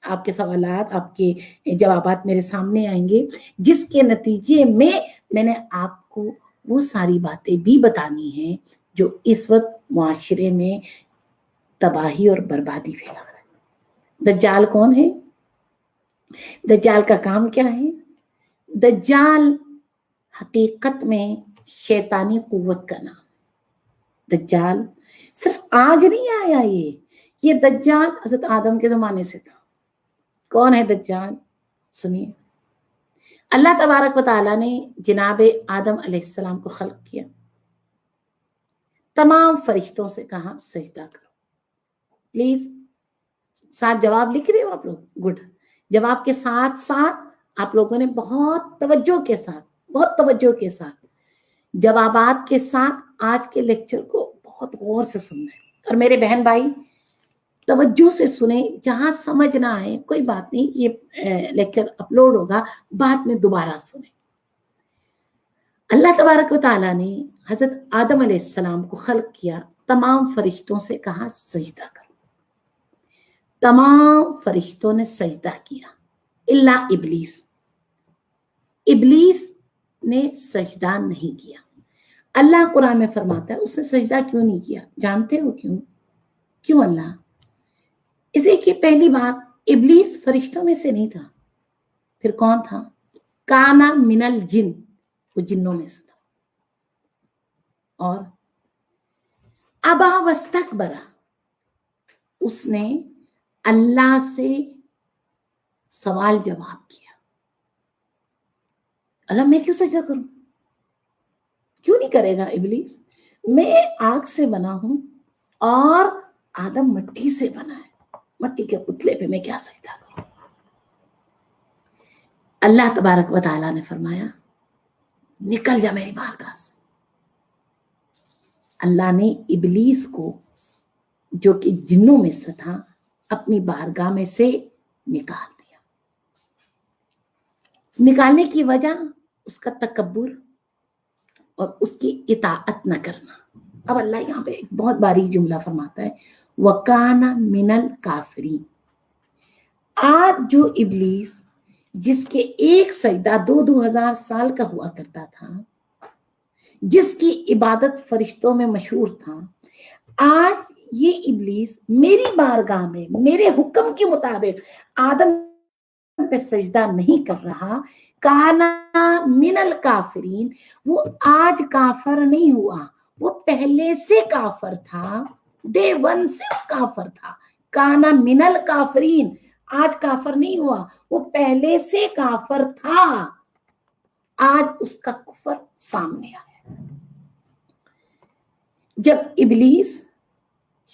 आपके सवालात, आपके जवाबात मेरे सामने आएंगे, जिसके नतीजे में मैंने आपको वो सारी बातें भी बतानी है जो इस वक्त मुआशरे में तबाही और बर्बादी फैला रहा है। दज्जाल कौन है? दज्जाल का काम क्या है? दज्जाल हकीकत में शैतानी कुव्वत का नाम। दज्जाल सिर्फ आज नहीं आया, ये दज्जाल हज़रत आदम के ज़माने से था। कौन है दज्जाल? सुनिए, अल्लाह तबारक व तआला ने जनाब आदम अलैहिस्सलाम को खल्क किया, तमाम फरिश्तों से कहा सजदा करो। प्लीज साथ जवाब लिख रहे हो आप लोग? गुड। जवाब के साथ साथ आप लोगों ने बहुत तवज्जो के साथ जवाबात के साथ आज के लेक्चर को बहुत गौर से सुनना है। और मेरे बहन भाई तवज्जो से सुने, जहां समझ ना आए कोई बात नहीं, ये लेक्चर अपलोड होगा, बाद में दोबारा सुने। अल्लाह तबारक व तआला ने हजरत आदम अलैहिस्सलाम को खल्क किया, तमाम फरिश्तों से कहा सजदा करो। तमाम फरिश्तों ने सजदा किया इल्ला इब्लीस। इब्लीस ने सजदा नहीं किया। अल्लाह कुरान में फरमाता है उसने सजदा क्यों नहीं किया? जानते हो क्यों अल्लाह? इसे कि पहली बात, इब्लीस फरिश्तों में से नहीं था, फिर कौन था? काना मिनल जिन, वो जिन्नों में से था। और अबा वस्तकबरा, उसने अल्लाह से सवाल जवाब किया, अल्लाह मैं क्यों सजदा करूं? क्यों नहीं करेगा इब्लीस? मैं आग से बना हूं और आदम मिट्टी से बना है, मिट्टी के पुतले पे मैं क्या सजदा करूं? अल्लाह तबारक व तआला ने फरमाया निकल जा मेरी बारगाह से। अल्लाह ने इब्लीस को, जो कि जिन्नों में से था, अपनी बारगाह में से निकाल दिया। निकालने की वजह उसका तकब्बुर और उसकी इताअत न करना। अब अल्लाह यहाँ पे एक बहुत बारीक जुमला फरमाता है, वकाना मिनल काफिरीन। आज जो इब्लीस, जिसके एक सजदा 2000 साल का हुआ करता था, जिसकी इबादत फरिश्तों में मशहूर था, आज ये इब्लीस मेरी बारगाह में मेरे हुक्म के मुताबिक आदम पे सजदा नहीं कर रहा, काना मिनल काफिरीन, वो आज काफर नहीं हुआ, वो पहले से काफर था, डे वन से काफर था। काना मिनल काफिरीन, आज काफर नहीं हुआ, वो पहले से काफर था, आज उसका कुफर सामने आया। जब इब्लीस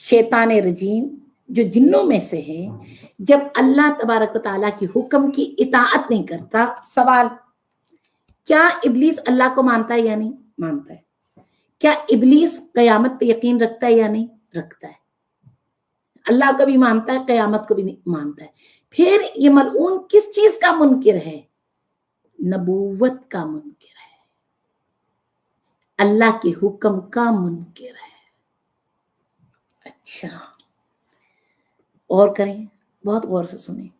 शैतान रजीम जो जिन्नों में से है, जब अल्लाह तबारक व तआला की हुक्म की इताअत नहीं करता, सवाल, क्या इब्लीस अल्लाह को मानता है या नहीं? मानता है। क्या इब्लीस कयामत पे यकीन रखता है या नहीं? रखता है। अल्लाह को भी मानता है, कयामत को भी नहीं मानता है। फिर ये मलऊन किस चीज का मुनकिर है? नबूवत का मुनकिर है, अल्लाह के हुक्म का मुनकिर है। अच्छा, और करें, बहुत गौर से सुने।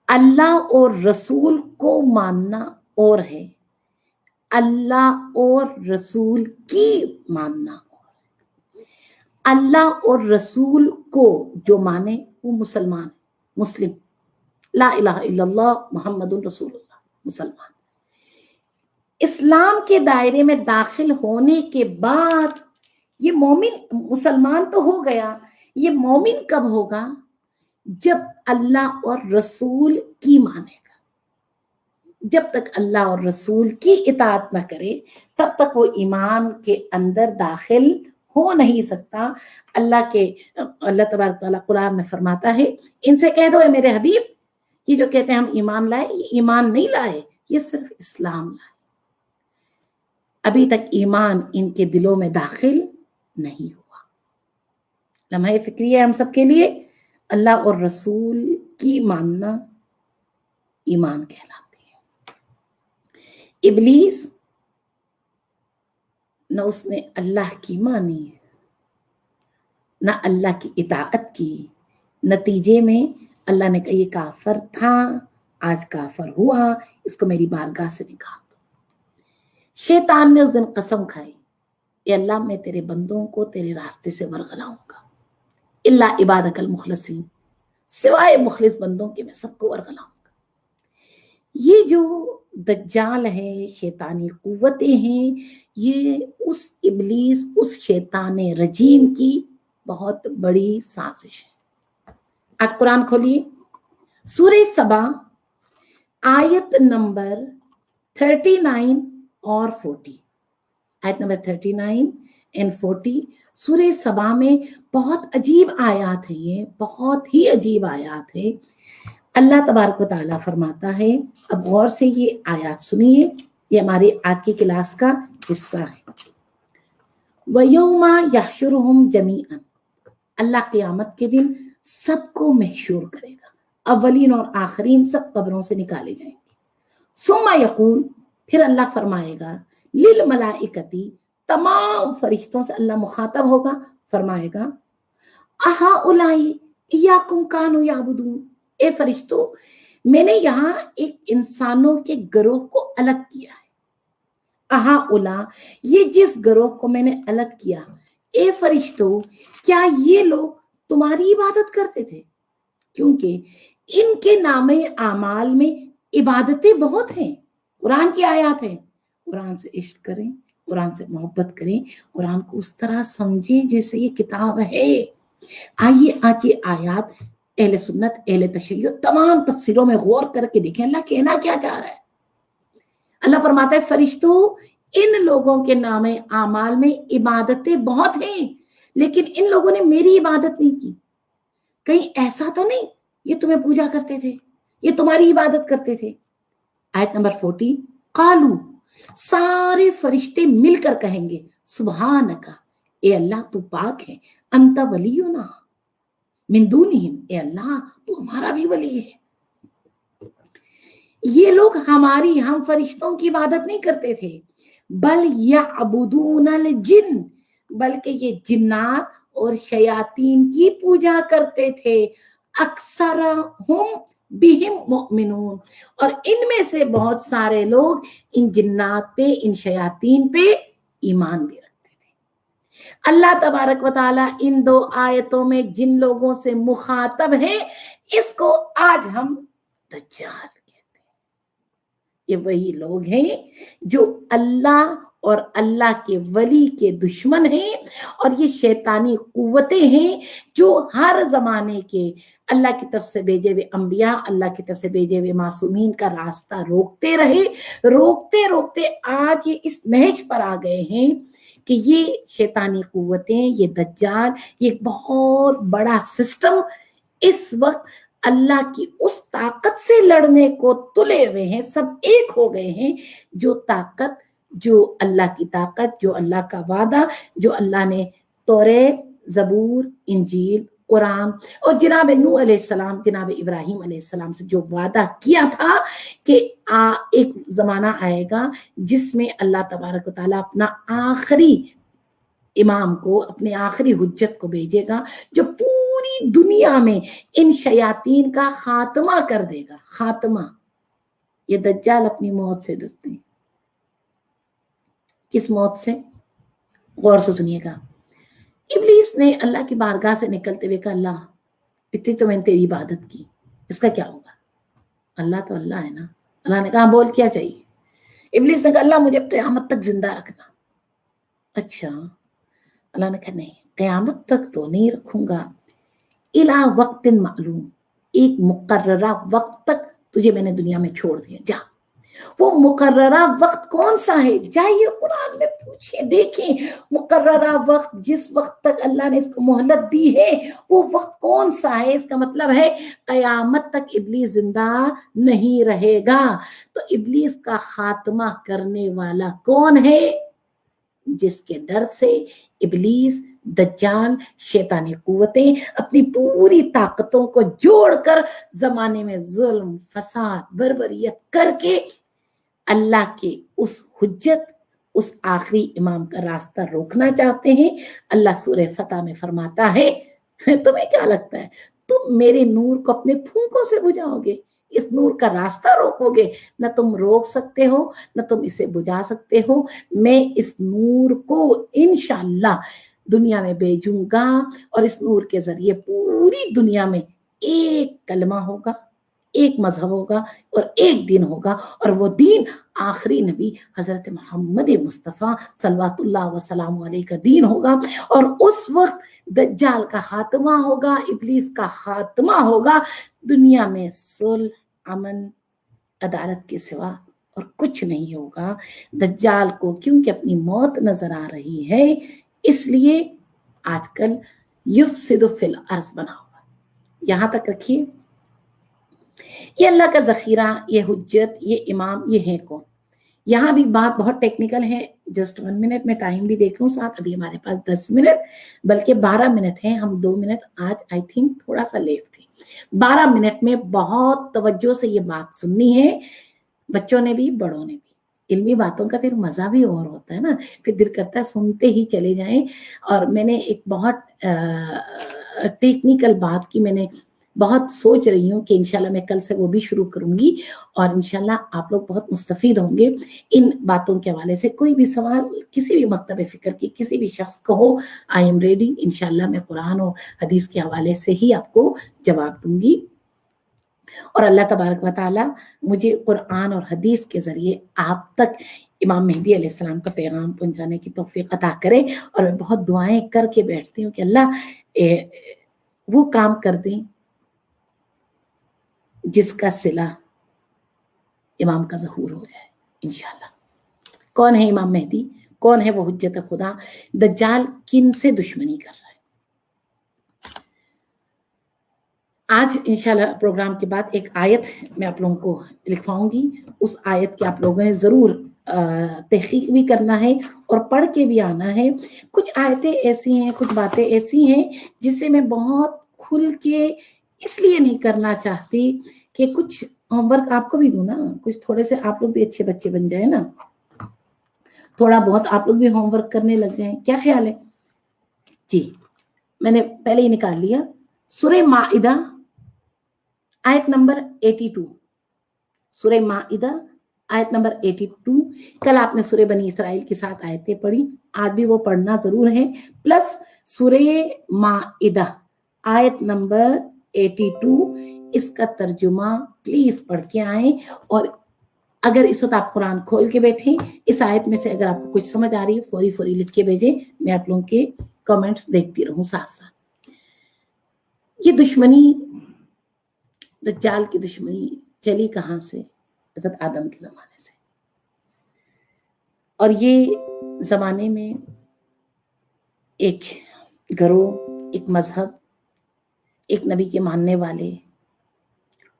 अल्लाह और रसूल को मानना और है, अल्लाह और रसूल की मानना और है। अल्लाह और रसूल को जो माने वो मुसलमान, मुस्लिम, ला इलाहा इल्लल्लाह मुहम्मदुर रसूलुल्लाह, मुसलमान। इस्लाम के दायरे में दाखिल होने के बाद ये मोमिन, मुसलमान तो हो गया, ये मोमिन कब होगा? जब अल्लाह और रसूल की मानेगा। जब तक अल्लाह और रसूल की इताअत न करे तब तक वो ईमान के अंदर दाखिल हो नहीं सकता। अल्लाह तबारक तआला कुरान में फरमाता है, इनसे कह दो मेरे हबीब, ये जो कहते हैं हम ईमान लाए, ये ईमान नहीं लाए, ये सिर्फ इस्लाम लाए। अभी तक ईमान इनके दिलों में दाखिल नहीं हुआ। लम्हा फिक्री है हम सबके लिए, अल्लाह और रसूल की मानना ईमान कहलाती है। इब्लीस न उसने अल्लाह की मानी, न अल्लाह की इताअत की, नतीजे में अल्लाह ने कहा ये काफर था, आज काफर हुआ, इसको मेरी बारगाह से निकाल दो। शैतान ने उस दिन कसम खाई, ये अल्लाह मैं तेरे बंदों को तेरे रास्ते से वरगलाऊंगा, इल्ला इबादकल मुखलसीन, सिवाय मुखलिस बंदों के मैं सबको वरगलाऊंगा। ये जो दज्जाल है, शैतानी कुव्वतें हैं, ये उस इब्लीस, उस शैतान रजीम की बहुत बड़ी साजिश है। आज कुरान खोलिए, सूरह सबा आयत नंबर 39 और 40, आयत नंबर 39 एंड 40 सूरह सबा में बहुत अजीब आयात है, ये बहुत ही अजीब आयात है। अल्लाह तबारक व तआला फरमाता है, अब गौर से ये आयात सुनिए, ये हमारी आज की क्लास का हिस्सा है। वयौमा यहशुरुहुम जमीअन, अल्लाह क़यामत के दिन सबको महशूर करेगा, अव्वलीन और आखरीन सब कब्रों से निकाले जाएंगे। सुम्मा यकूल, फिर अल्लाह फरमाएगा, लिल मलाइकती, तमाम फरिश्तों से अल्लाह मुखातब होगा, फरमाएगा, अहा उलाई इयाकुम कानू याबुदून, ए फरिश्तों, मैंने यहाँ एक इंसानों के गिरोह को अलग किया है। अहा उला, ये जिस गिरोह को मैंने अलग किया, ए फरिश्तों, क्या ये लोग तुम्हारी इबादत करते थे? क्योंकि इनके नामे आमाल में इबादतें बहुत हैं। कुरान की आयत है, कुरान से इश्क करें, कुरान से मोहब्बत करें, कुरान को उस तरह समझें जैसे ये किताब है। आइए आज ये आयत अहले सुन्नत, अहले तशय्युअ तमाम तफसीरों में गौर करके देखें अल्लाह कहना क्या चाह रहा है। अल्लाह फरमाता है, फरिश्तों, इन लोगों के नामे आमाल में इबादतें बहुत हैं, लेकिन इन लोगों ने मेरी इबादत नहीं की। कहीं ऐसा तो नहीं ये तुम्हें पूजा करते थे, ये तुम्हारी इबादत करते थे। आयत नंबर 40, कालू, सारे फरिश्ते मिलकर कहेंगे, सुभानका, ए अल्लाह तू पाक है, अंत वलियुना मिन दूनिहिम, ए अल्लाह तू हमारा भी वली है। ये लोग हमारी, हम फरिश्तों की इबादत नहीं करते थे, बल यअबुदूनल जिन, बल्कि ये जिन्नात और शयातीन की पूजा करते थे। अक्सरहुम बिहिम मुमिनून, और इनमें से बहुत सारे लोग इन जिन्नात पे, इन शयातीन पे ईमान भी रखते थे। अल्लाह तबारक व ताला इन 2 आयतों में जिन लोगों से मुखातब है, इसको आज हम दज्जाल कहते हैं। ये वही लोग हैं जो अल्लाह और अल्लाह के वली के दुश्मन हैं, और ये शैतानी कुव्वतें हैं जो हर जमाने के अल्लाह की तरफ से भेजे हुए अंबिया, अल्लाह की तरफ से भेजे हुए मासूमीन का रास्ता रोकते रहे। रोकते रोकते आज ये इस नहज पर आ गए हैं कि ये शैतानी कुव्वतें, ये दज्जाल, ये बहुत बड़ा सिस्टम इस वक्त अल्लाह की उस ताकत से लड़ने को तुले हुए हैं, सब एक हो गए हैं। जो ताकत, जो अल्लाह की ताकत, जो अल्लाह का वादा, जो अल्लाह ने तौरेत, जबूर, इंजील, कुरान और जनाब नूह अलैहिस्सलाम, जनाब इब्राहिम अलैहिस्सलाम से जो वादा किया था कि एक जमाना आएगा जिसमें अल्लाह तबारक व तआला अपना आखिरी इमाम को, अपने आखिरी हुज्जत को भेजेगा जो पूरी दुनिया में इन शयातीन का खात्मा कर देगा। खात्मा। ये दज्जाल अपनी मौत से डरते हैं। किस मौत से? गौर से सुनिएगा। इब्लीस ने अल्लाह की बारगाह से निकलते हुए कहा, अल्लाह इतनी तो मैंने तेरी इबादत की, इसका क्या होगा? अल्लाह तो अल्लाह है ना। अल्लाह ने कहा बोल क्या चाहिए? इब्लीस ने कहा अल्लाह मुझे क़यामत तक जिंदा रखना। अच्छा। अल्लाह ने कहा नहीं, क़यामत तक तो नहीं रखूंगा, इला वक्तिन मालूम, एक मुकर्ररा वक्त तक तुझे मैंने दुनिया में छोड़ दिया, जा। वो मुकर्ररा वक्त कौन सा है? जाइए कुरान में पूछिए, देखें मुकर्ररा वक्त, जिस वक्त तक अल्लाह ने इसको मोहलत दी है वो वक्त कौन सा है? इसका मतलब है कयामत तक इब्लीस जिंदा नहीं रहेगा। तो इब्लीस का खात्मा करने वाला कौन है? जिसके डर से इब्लीस, दज्जाल, शैतानी कुव्वतें अपनी पूरी ताकतों को जोड़कर जमाने में जुल्म, फसाद, बर्बरियत करके अल्लाह के उस हुज्जत, उस आखिरी इमाम का रास्ता रोकना चाहते हैं। अल्लाह सूरह फतह में फरमाता है, तुम्हें क्या लगता है तुम मेरे नूर को अपने फूंकों से बुझाओगे? इस नूर का रास्ता रोकोगे? न तुम रोक सकते हो, न तुम इसे बुझा सकते हो। मैं इस नूर को इंशाअल्लाह दुनिया में भेजूंगा और इस नूर के जरिए पूरी दुनिया में एक कलमा होगा, एक मजहब होगा और एक दिन होगा, और वो दिन आखिरी नबी हजरत मोहम्मद मुस्तफ़ा सल्लल्लाहु अलैहि वसल्लम का दिन होगा। और उस वक्त दज्जाल का खात्मा होगा, इब्लीस का खात्मा होगा। दुनिया में सुलह, अमन, अदालत के सिवा और कुछ नहीं होगा। दज्जाल को क्योंकि अपनी मौत नजर आ रही है, इसलिए आजकल युफ्सिदु फिल अर्ज़ बना हुआ। यहां तक रखिए, ये अल्लाह का जखीरा, ये हुज्जत, ये इमाम, ये है कौन? यहाँ भी बात बहुत टेक्निकल है। जस्ट 1 मिनट में टाइम भी देख लूं साथ, अभी हमारे पास 10 मिनट बल्कि 12 मिनट है। हम 2 मिनट आज आई थिंक थोड़ा सा लेट थे। 12 मिनट में बहुत तवज्जो से ये बात सुननी है, बच्चों ने भी, बड़ों ने भी। इल्मी बातों का फिर मजा भी और होता है ना, फिर दिल करता है सुनते ही चले जाएं। और मैंने एक बहुत टेक्निकल बात की, मैंने बहुत सोच रही हूँ कि इंशाल्लाह मैं कल से वो भी शुरू करूंगी और इंशाल्लाह आप लोग बहुत मुस्तफीद होंगे इन बातों के हवाले से। कोई भी सवाल किसी भी मकतब फिक्र की किसी भी शख्स को हो, आई एम रेडी। इंशाल्लाह मैं कुरान और हदीस के हवाले से ही आपको जवाब दूंगी। और अल्लाह तबारक व तआला मुझे कुरान और हदीस के जरिए आप तक इमाम मेहदी अलैहिस्सलाम का पैगाम पहुंचाने की तौफीक अता करे। और मैं बहुत दुआएं करके बैठती हूँ कि अल्लाह वो काम कर दें जिसका सिला इमाम का ज़हूर हो जाए इंशाल्लाह। कौन है इमाम मेहदी? कौन है वो हुज्जत खुदा? दज्जाल किन से दुश्मनी कर रहा है? आज इंशाल्लाह प्रोग्राम के बाद एक आयत मैं आप लोगों को लिखवाऊंगी। उस आयत की आप लोगों ने जरूर तहकीक भी करना है और पढ़ के भी आना है। कुछ आयतें ऐसी हैं, कुछ बातें ऐसी हैं जिसे मैं बहुत खुल के इसलिए नहीं करना चाहती कि कुछ होमवर्क आपको भी दूं ना, कुछ थोड़े से आप लोग भी अच्छे बच्चे बन जाए ना, थोड़ा बहुत आप लोग भी होमवर्क करने लग जाएं। क्या ख्याल है जी? मैंने पहले ही निकाल लिया। सूरह माइदा आयत नंबर 82, सूरह माइदा आयत नंबर 82। कल आपने सूरह बनी इसराइल की 7 आयतें पढ़ी, आज भी वो पढ़ना जरूर है, प्लस सूरह माइदा आयत नंबर 82, इसका तर्जुमा प्लीज पढ़ के आए। और अगर इस वक्त आप कुरान खोल के बैठे, इस आयत में से अगर आपको कुछ समझ आ रही है फौरी फौरी लिख के भेजे, मैं आप लोगों के कमेंट्स देखती रहूं साथ साथ। ये दुश्मनी, दज्जाल की दुश्मनी चली कहां से? हज़रत आदम के जमाने से। और ये जमाने में एक गरोह, एक मजहब, एक नबी के मानने वाले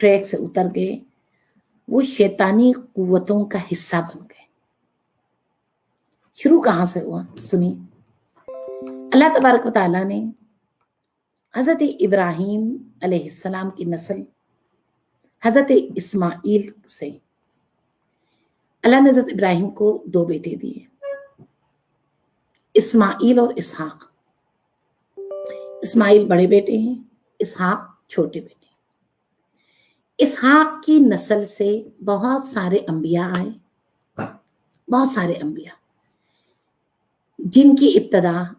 ट्रैक से उतर गए, वो शैतानी कुव्वतों का हिस्सा बन गए। शुरू कहां से हुआ सुनिए। अल्लाह तबारक व तआला ने हजरत इब्राहिम अलैहिस्सलाम की नस्ल हजरत इस्माइल से, अल्लाह ने हजरत इब्राहिम को 2 बेटे दिए, इस्माइल और इसहाक। इस्माइल बड़े बेटे हैं, इसहाक छोटे बेटे। इसहाक की नस्ल से बहुत सारे अंबिया आए, बहुत सारे अंबिया, जिनकी इब्तदा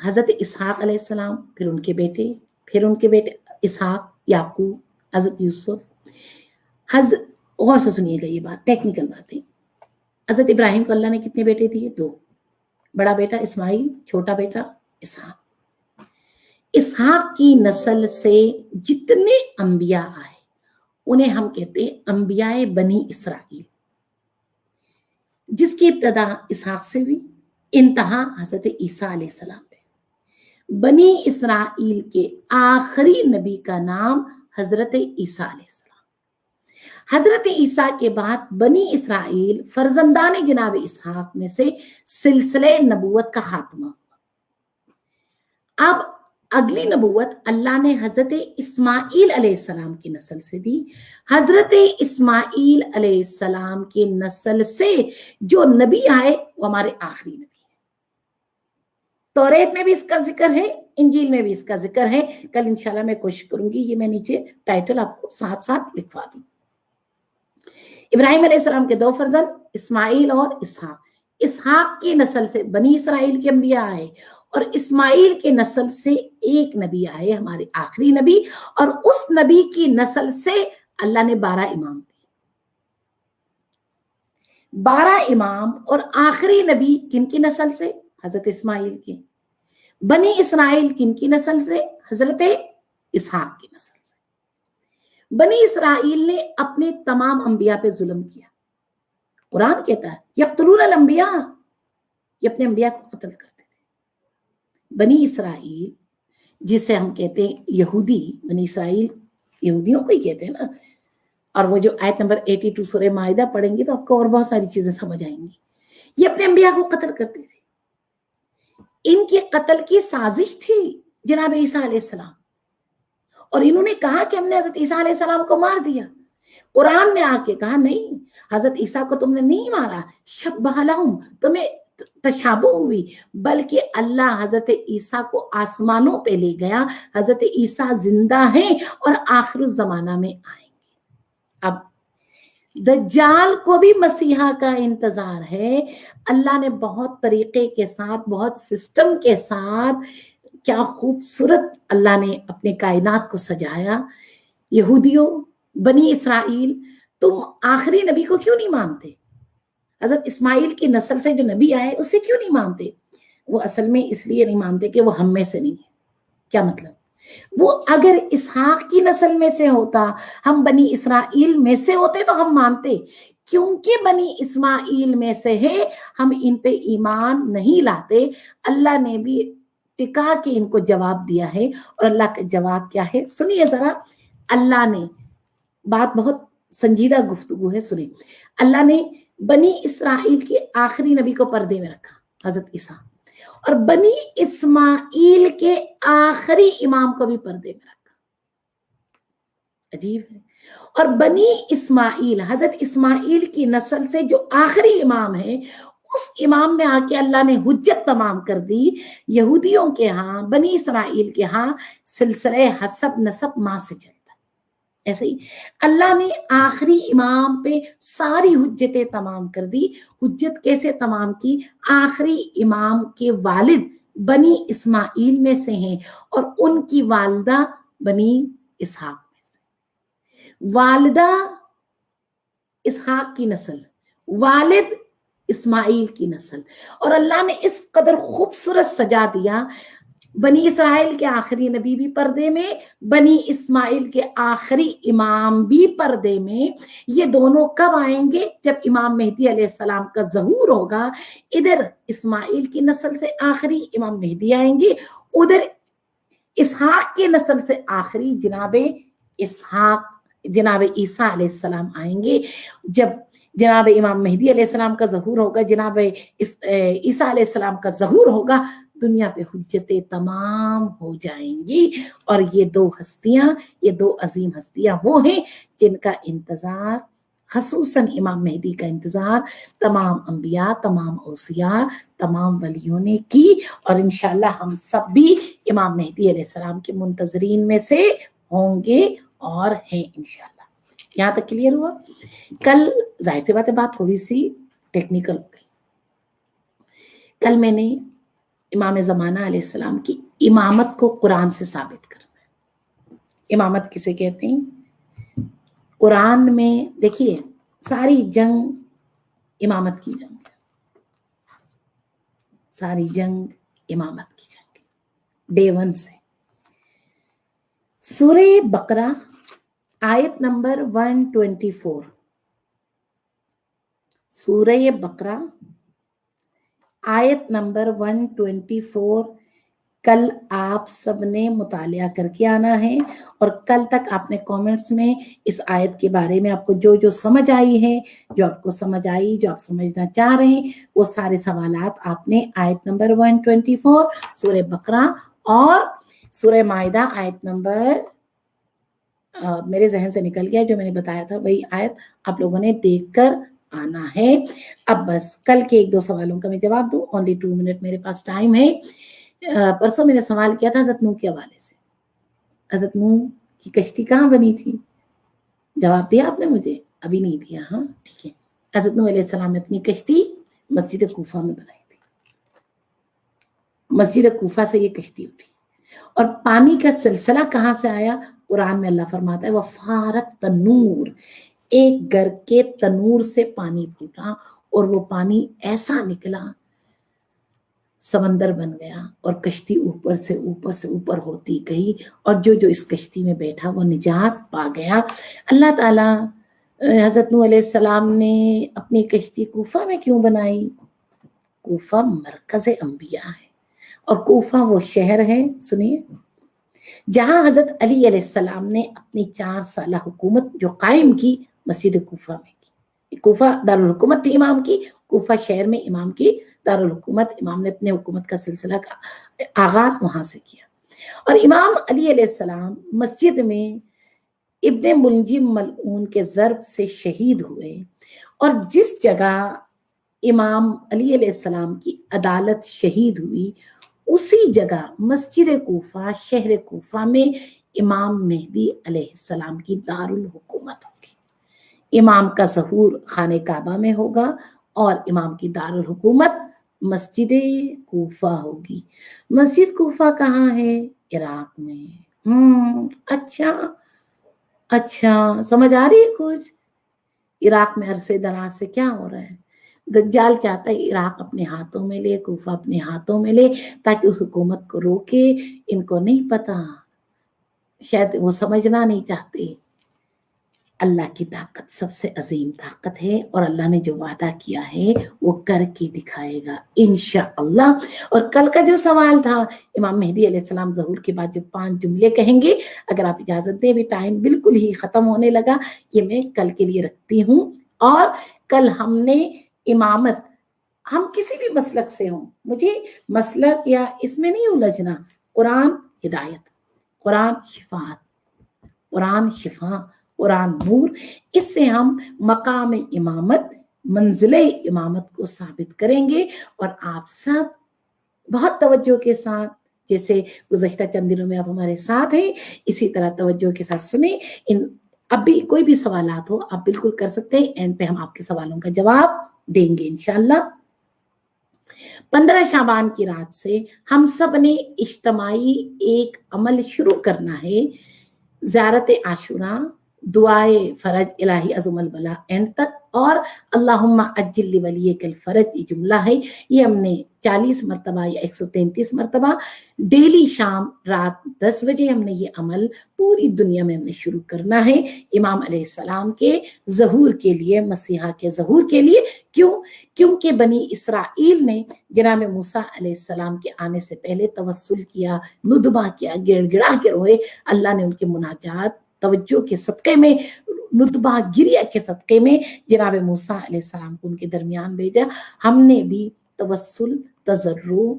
हजरत इसहाक अलैहिस्सलाम, फिर उनके बेटे इसहाक, याकूब, हजरत यूसुफ, और से सुनिएगा ये बात, टेक्निकल बात है। हजरत इब्राहिम को अल्लाह ने कितने बेटे दिए? 2। बड़ा बेटा इस्माइल, छोटा बेटा इसहाक। इसहाक की नस्ल से जितने अंबिया आए उन्हें हम कहते हैं अंबियाए बनी इसराइल, जिसकी इब्तदा इसहाक से हुई, इंतहा हजरत ईसा अलैहिस्सलाम पे। बनी इसराइल के आखिरी नबी का नाम हजरत ईसा अलैहिस्सलाम। हजरत ईसा के बाद बनी इसराइल फर्जंदान जनाब इसहाक में से सिलसिले नबूवत का खात्मा हुआ। अब अगली नबूवत अल्लाह ने हजरत इस्माइल अलैहिस्सलाम की नस्ल से दी। हजरत इस्माइल अलैहिस्सलाम की नस्ल से जो नबी आए वो हमारे आखिरी नबी है। तौरेत में भी इसका जिक्र है, इंजील में भी इसका जिक्र है। कल इंशाल्लाह मैं कोशिश करूंगी ये मैं नीचे टाइटल आपको साथ साथ लिखवा दूं। इब्राहिम अलैहिस्सलाम के 2 फर्जंद इस्माइल और इसहाक। इसहाक की नस्ल से बनी इसराइल के अंबिया आए और इस्माइल के नस्ल से एक नबी आए, हमारे आखिरी नबी। और उस नबी की नस्ल से अल्लाह ने 12 इमाम दिए। 12 इमाम और आखिरी नबी किनकी नस्ल से? हजरत इस्माइल के। बनी इसराइल किनकी नस्ल से? हजरत इसहाक की नस्ल से। बनी इसराइल ने अपने तमाम अंबिया पे जुल्म किया। कुरान कहता है यक़्तुलून अल अंबिया, ये अपने अंबिया को कत्ल करते थे। बनी इसराइल, जिसे हम कहते हैं यहूदी, बनी इसराइल यहूदियों को ही कहते हैं ना। और वो जो आयत नंबर 82 सूरह माइदा पढ़ेंगे तो आपको और बहुत सारी चीजें समझ आएंगी। ये अपने अंबिया को कत्ल करते थे। इनके कत्ल की साजिश थी जनाब ईसा अलैहिस्सलाम, और इन्होंने कहा कि हमने हजरत ईसा अलैहिस्सलाम को मार दिया। कुरान ने आके कहा नहीं, हजरत ईसा को तुमने नहीं मारा, शब्बह लहुम, तुम्हें तशाबुह हुई, बल्कि अल्लाह हजरत ईसा को आसमानों पे ले गया। हजरत ईसा जिंदा हैं और आखिर जमाना में आएंगे। अब दज्जाल को भी मसीहा का इंतजार है। अल्लाह ने बहुत तरीके के साथ, बहुत सिस्टम के साथ, क्या खूबसूरत अल्लाह ने अपने कायनात को सजाया। यहूदियों, बनी इसराइल, तुम आखिरी नबी को क्यों नहीं मानते? हजरत इस्माइल की नस्ल से जो नबी आए उसे क्यों नहीं मानते? वो असल में इसलिए नहीं मानते कि वो हम में से नहीं है। क्या मतलब? वो अगर इसहाक की नस्ल में से होता, हम बनी इसराइल में से होते तो हम मानते। क्योंकि बनी इस्माइल में से है, हम इन पे ईमान नहीं लाते। अल्लाह ने भी टिका के इनको जवाब दिया है। और अल्लाह का जवाब क्या है सुनिए जरा। अल्लाह ने, बात बहुत संजीदा गुफ्तगू है, सुनिए। अल्लाह ने बनी इसराइल के आखिरी नबी को पर्दे में रखा, हजरत ईसा, और बनी इस्माइल के आखिरी इमाम को भी पर्दे में रखा। अजीब है। और बनी इस्माइल, हजरत इस्माइल की नस्ल से जो आखिरी इमाम है, उस इमाम में आके अल्लाह ने हुज्जत तमाम कर दी। यहूदियों के यहाँ, बनी इसराइल के यहाँ सिलसिले हसब नसब माँ से चलता है। ऐसे ही अल्लाह ने आखिरी इमाम पे सारी हुज्जतें तमाम कर दी। हुज्जत कैसे तमाम की? आखिरी इमाम के वालिद बनी इस्माइल में से हैं और उनकी वालिदा बनी इसहाक में से। वालिदा इसहाक की नस्ल, वालिद इस्माइल की नस्ल। और अल्लाह ने इस कदर खूबसूरत सजा दिया, बनी इसराइल के आखिरी नबी भी पर्दे में, बनी इस्माइल के आखिरी इमाम भी पर्दे में। ये दोनों कब आएंगे? जब इमाम मेहदी अलैहिस्सलाम का ज़हूर होगा। इधर इस्माइल की नस्ल से आखिरी इमाम मेहदी आएंगे, उधर इसहाक की नस्ल से आखिरी जनाबे इसहाक जनाबे ईसा अलैहिस्सलाम आएंगे। जब जनाब इमाम मेहदी अलैहिस्सलाम का ज़हूर होगा, जनाब ईसा अलैहिस्सलाम का ज़हूर होगा, दुनिया पे हुज्जतें तमाम हो जाएंगी। और ये दो हस्तियां, ये दो अजीम हस्तियां वो हैं जिनका इंतजार, खसूसन इमाम मेहदी का इंतजार तमाम अंबिया, तमाम औसिया, तमाम वलियों ने की। और इंशाअल्लाह हम सब भी इमाम मेहदी अलैहिस्सलाम के मुंतजरीन में से होंगे और हैं इंशाअल्लाह। यहाँ तक क्लियर हुआ? कल जाहिर सी बात है बात थोड़ी सी टेक्निकल हो गई। कल मैंने इमाम ज़माना अलैहिस्सलाम की इमामत को कुरान से साबित करना है। इमामत किसे कहते हैं? कुरान में देखिए सारी जंग इमामत की जंग है, सारी जंग इमामत की जंग है, डे 1 से। सूरह बकरा आयत नंबर 124, सूरह बकरा आयत नंबर 124 कल आप सबने मुतालिया करके आना है। और कल तक आपने कमेंट्स में इस आयत के बारे में आपको जो जो समझ आई है, जो आपको समझ आई, जो आप समझना चाह रहे हैं, वो सारे सवालात आपने आयत नंबर 124 सूरह बकरा और सूरह माइदा आयत नंबर मेरे जहन से निकल गया, जो मैंने बताया था वही आयत आप लोगों ने देखकर आना है। अब बस कल के 1-2 सवालों का मैं जवाब दूं। ओनली 2 मिनट मेरे पास टाइम है। परसों मैंने सवाल किया था हज़रत नूह के हवाले से, हज़रत नूह की कश्ती कहाँ बनी थी? जवाब दिया आपने मुझे? अभी नहीं दिया? हाँ ठीक है। हज़रत नूह अलैहिस्सलाम ने अपनी कश्ती मस्जिद कूफा में बनाई थी। मस्जिद कूफा से ये कश्ती उठी। और पानी का सिलसिला कहाँ से आया? कुरान में अल्लाह फरमाता है वफ़ारत तन्नूर, एक घर के तनूर से पानी फूटा और वो पानी ऐसा निकला समंदर बन गया और कश्ती ऊपर से ऊपर होती गई और जो जो इस कश्ती में बैठा वो निजात पा गया। अल्लाह ताला हज़रत नूह अलैहिस्सलाम ने अपनी कश्ती कूफा में क्यों बनाई? कूफा मरकज़ अंबिया है और कूफा वो शहर है, सुनिए, जहां हज़रत अली अलैहिस्सलाम ने अपनी 4 साल हुकूमत जो कायम की मस्जिद कूफा में की। कूफा दारुल हुकूमत थी इमाम की, कूफा शहर में इमाम की दारुल हुकूमत, इमाम ने अपने हुकूमत का सिलसिला का आगाज वहां से किया। और इमाम अली अलैहिस्सलाम मस्जिद में इब्ने मुलजिम मलऊन के ज़र्ब से शहीद हुए। और जिस जगह इमाम अली अलैहिस्सलाम की अदालत शहीद हुई उसी जगह मस्जिद कूफा शहर कूफा में इमाम मेहदी अलैहिस्सलाम की दारुल हुकूमत होगी। इमाम का ज़हूर खाने काबा में होगा और इमाम की दारुल हुकूमत मस्जिद कूफा होगी। मस्जिद कूफा कहाँ है? इराक में। अच्छा समझ आ रही है कुछ? इराक में अरसे दराज से क्या हो रहा है? दज्जाल चाहता है इराक अपने हाथों में ले, कूफा अपने हाथों में ले, ताकि उस हुकूमत को रोके। इनको नहीं पता, शायद वो समझना नहीं चाहते। अल्लाह की ताकत सबसे अजीम ताकत है और अल्लाह ने जो वादा किया है वो करके दिखाएगा इंशाअल्लाह। और कल का जो सवाल था, इमाम मेहदी अलैहिस्सलाम ज़हूर के बाद जो 5 जुमले कहेंगे, अगर आप इजाजत दें, भी टाइम बिल्कुल ही खत्म होने लगा, ये मैं कल के लिए रखती हूँ। और कल हमने इमामत, हम किसी भी मसलक से हों, मुझे मसलक या इसमें नहीं उलझना। कुरान हिदायत, कुरान शिफात, कुरान शिफा, कुरान नूर, इससे हम मकाम इमामत, मंजिले इमामत को साबित करेंगे। और आप सब बहुत तवज्जो के साथ, जैसे गुज़श्ता चंद दिनों में आप हमारे साथ हैं, इसी तरह तवज्जो के साथ सुने। इन अब भी कोई भी सवालात हो आप बिल्कुल कर सकते हैं, एंड पे हम आपके सवालों का जवाब देंगे इंशाल्लाह। 15 शाबान की रात से हम सब ने इज्तिमाई एक अमल शुरू करना है, ज़ियारत आशुरा, दुआए फरज इलाही अज़ुमल बला एंड तक, और अल्लाहुम्मा अज्जिल लि वलियकल फरज, ये जुमला है, ये हमने 40 मरतबा या 133 मरतबा डेली शाम रात 10 बजे हमने ये अमल पूरी दुनिया में हमने शुरू करना है, इमाम अलैहिस्सलाम के ज़हूर के लिए, मसीहा के ज़हूर के लिए। क्यों? क्योंकि बनी इसराइल ने जनाब मूसा अलैहिस्सलाम के आने से पहले तवस्सुल किया, नुदबा किया, गिड़गिड़ा के रोए। अल्लाह ने उनके मुनाजात तवज्जो के सदक़े में, नुतबा गिरिया के सदक़े में जनाब मूसा अलैहिस्सलाम को उनके दरमियान भेजा। हमने भी तवस्सुल, तज़र्रुअ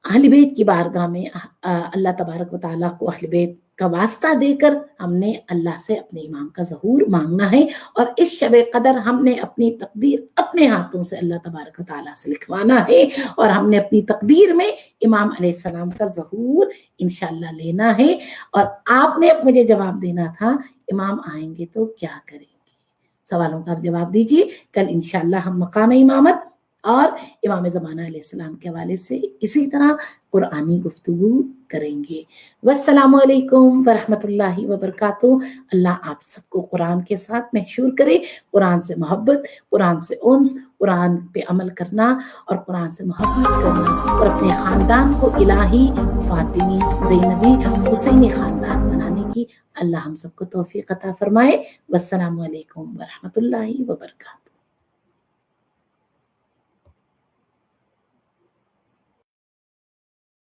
अहले बैत की बारगाह में अल्लाह तबारक व तआला को अहले बैत का वास्ता देकर हमने अल्लाह से अपने इमाम का ज़हूर मांगना है, और इस शब कदर हमने अपनी तकदीर अपने हाथों से अल्लाह तबारक व तआला से लिखवाना है, और हमने अपनी तकदीर में इमाम अलैहिस्सलाम का ज़हूर इंशाअल्लाह लेना है। और आपने मुझे जवाब देना था इमाम आएंगे तो क्या करेंगे, सवालों का आप जवाब दीजिए। कल इंशाअल्लाह हम मकाम इमामत और इमाम ज़माना अलैहिस्सलाम के हवाले से इसी तरह कुरानी गुफ्तगू करेंगे। वस्सलामु अलैकुम वरहमतुल्लाहि वबरकातुहू। अल्लाह आप सबको कुरान के साथ महशूर करे, कुरान से मोहब्बत, कुरान से उन्स, कुरान पे अमल करना और कुरान से मोहब्बत करना, और अपने ख़ानदान को इलाही फातिमी ज़ैनबी हुसैनी ख़ानदान बनाने की अल्लाह हम सबको तौफीक अता फरमाए। वस्सलामु अलैकुम वरहमतुल्लाहि वबरकातुहू।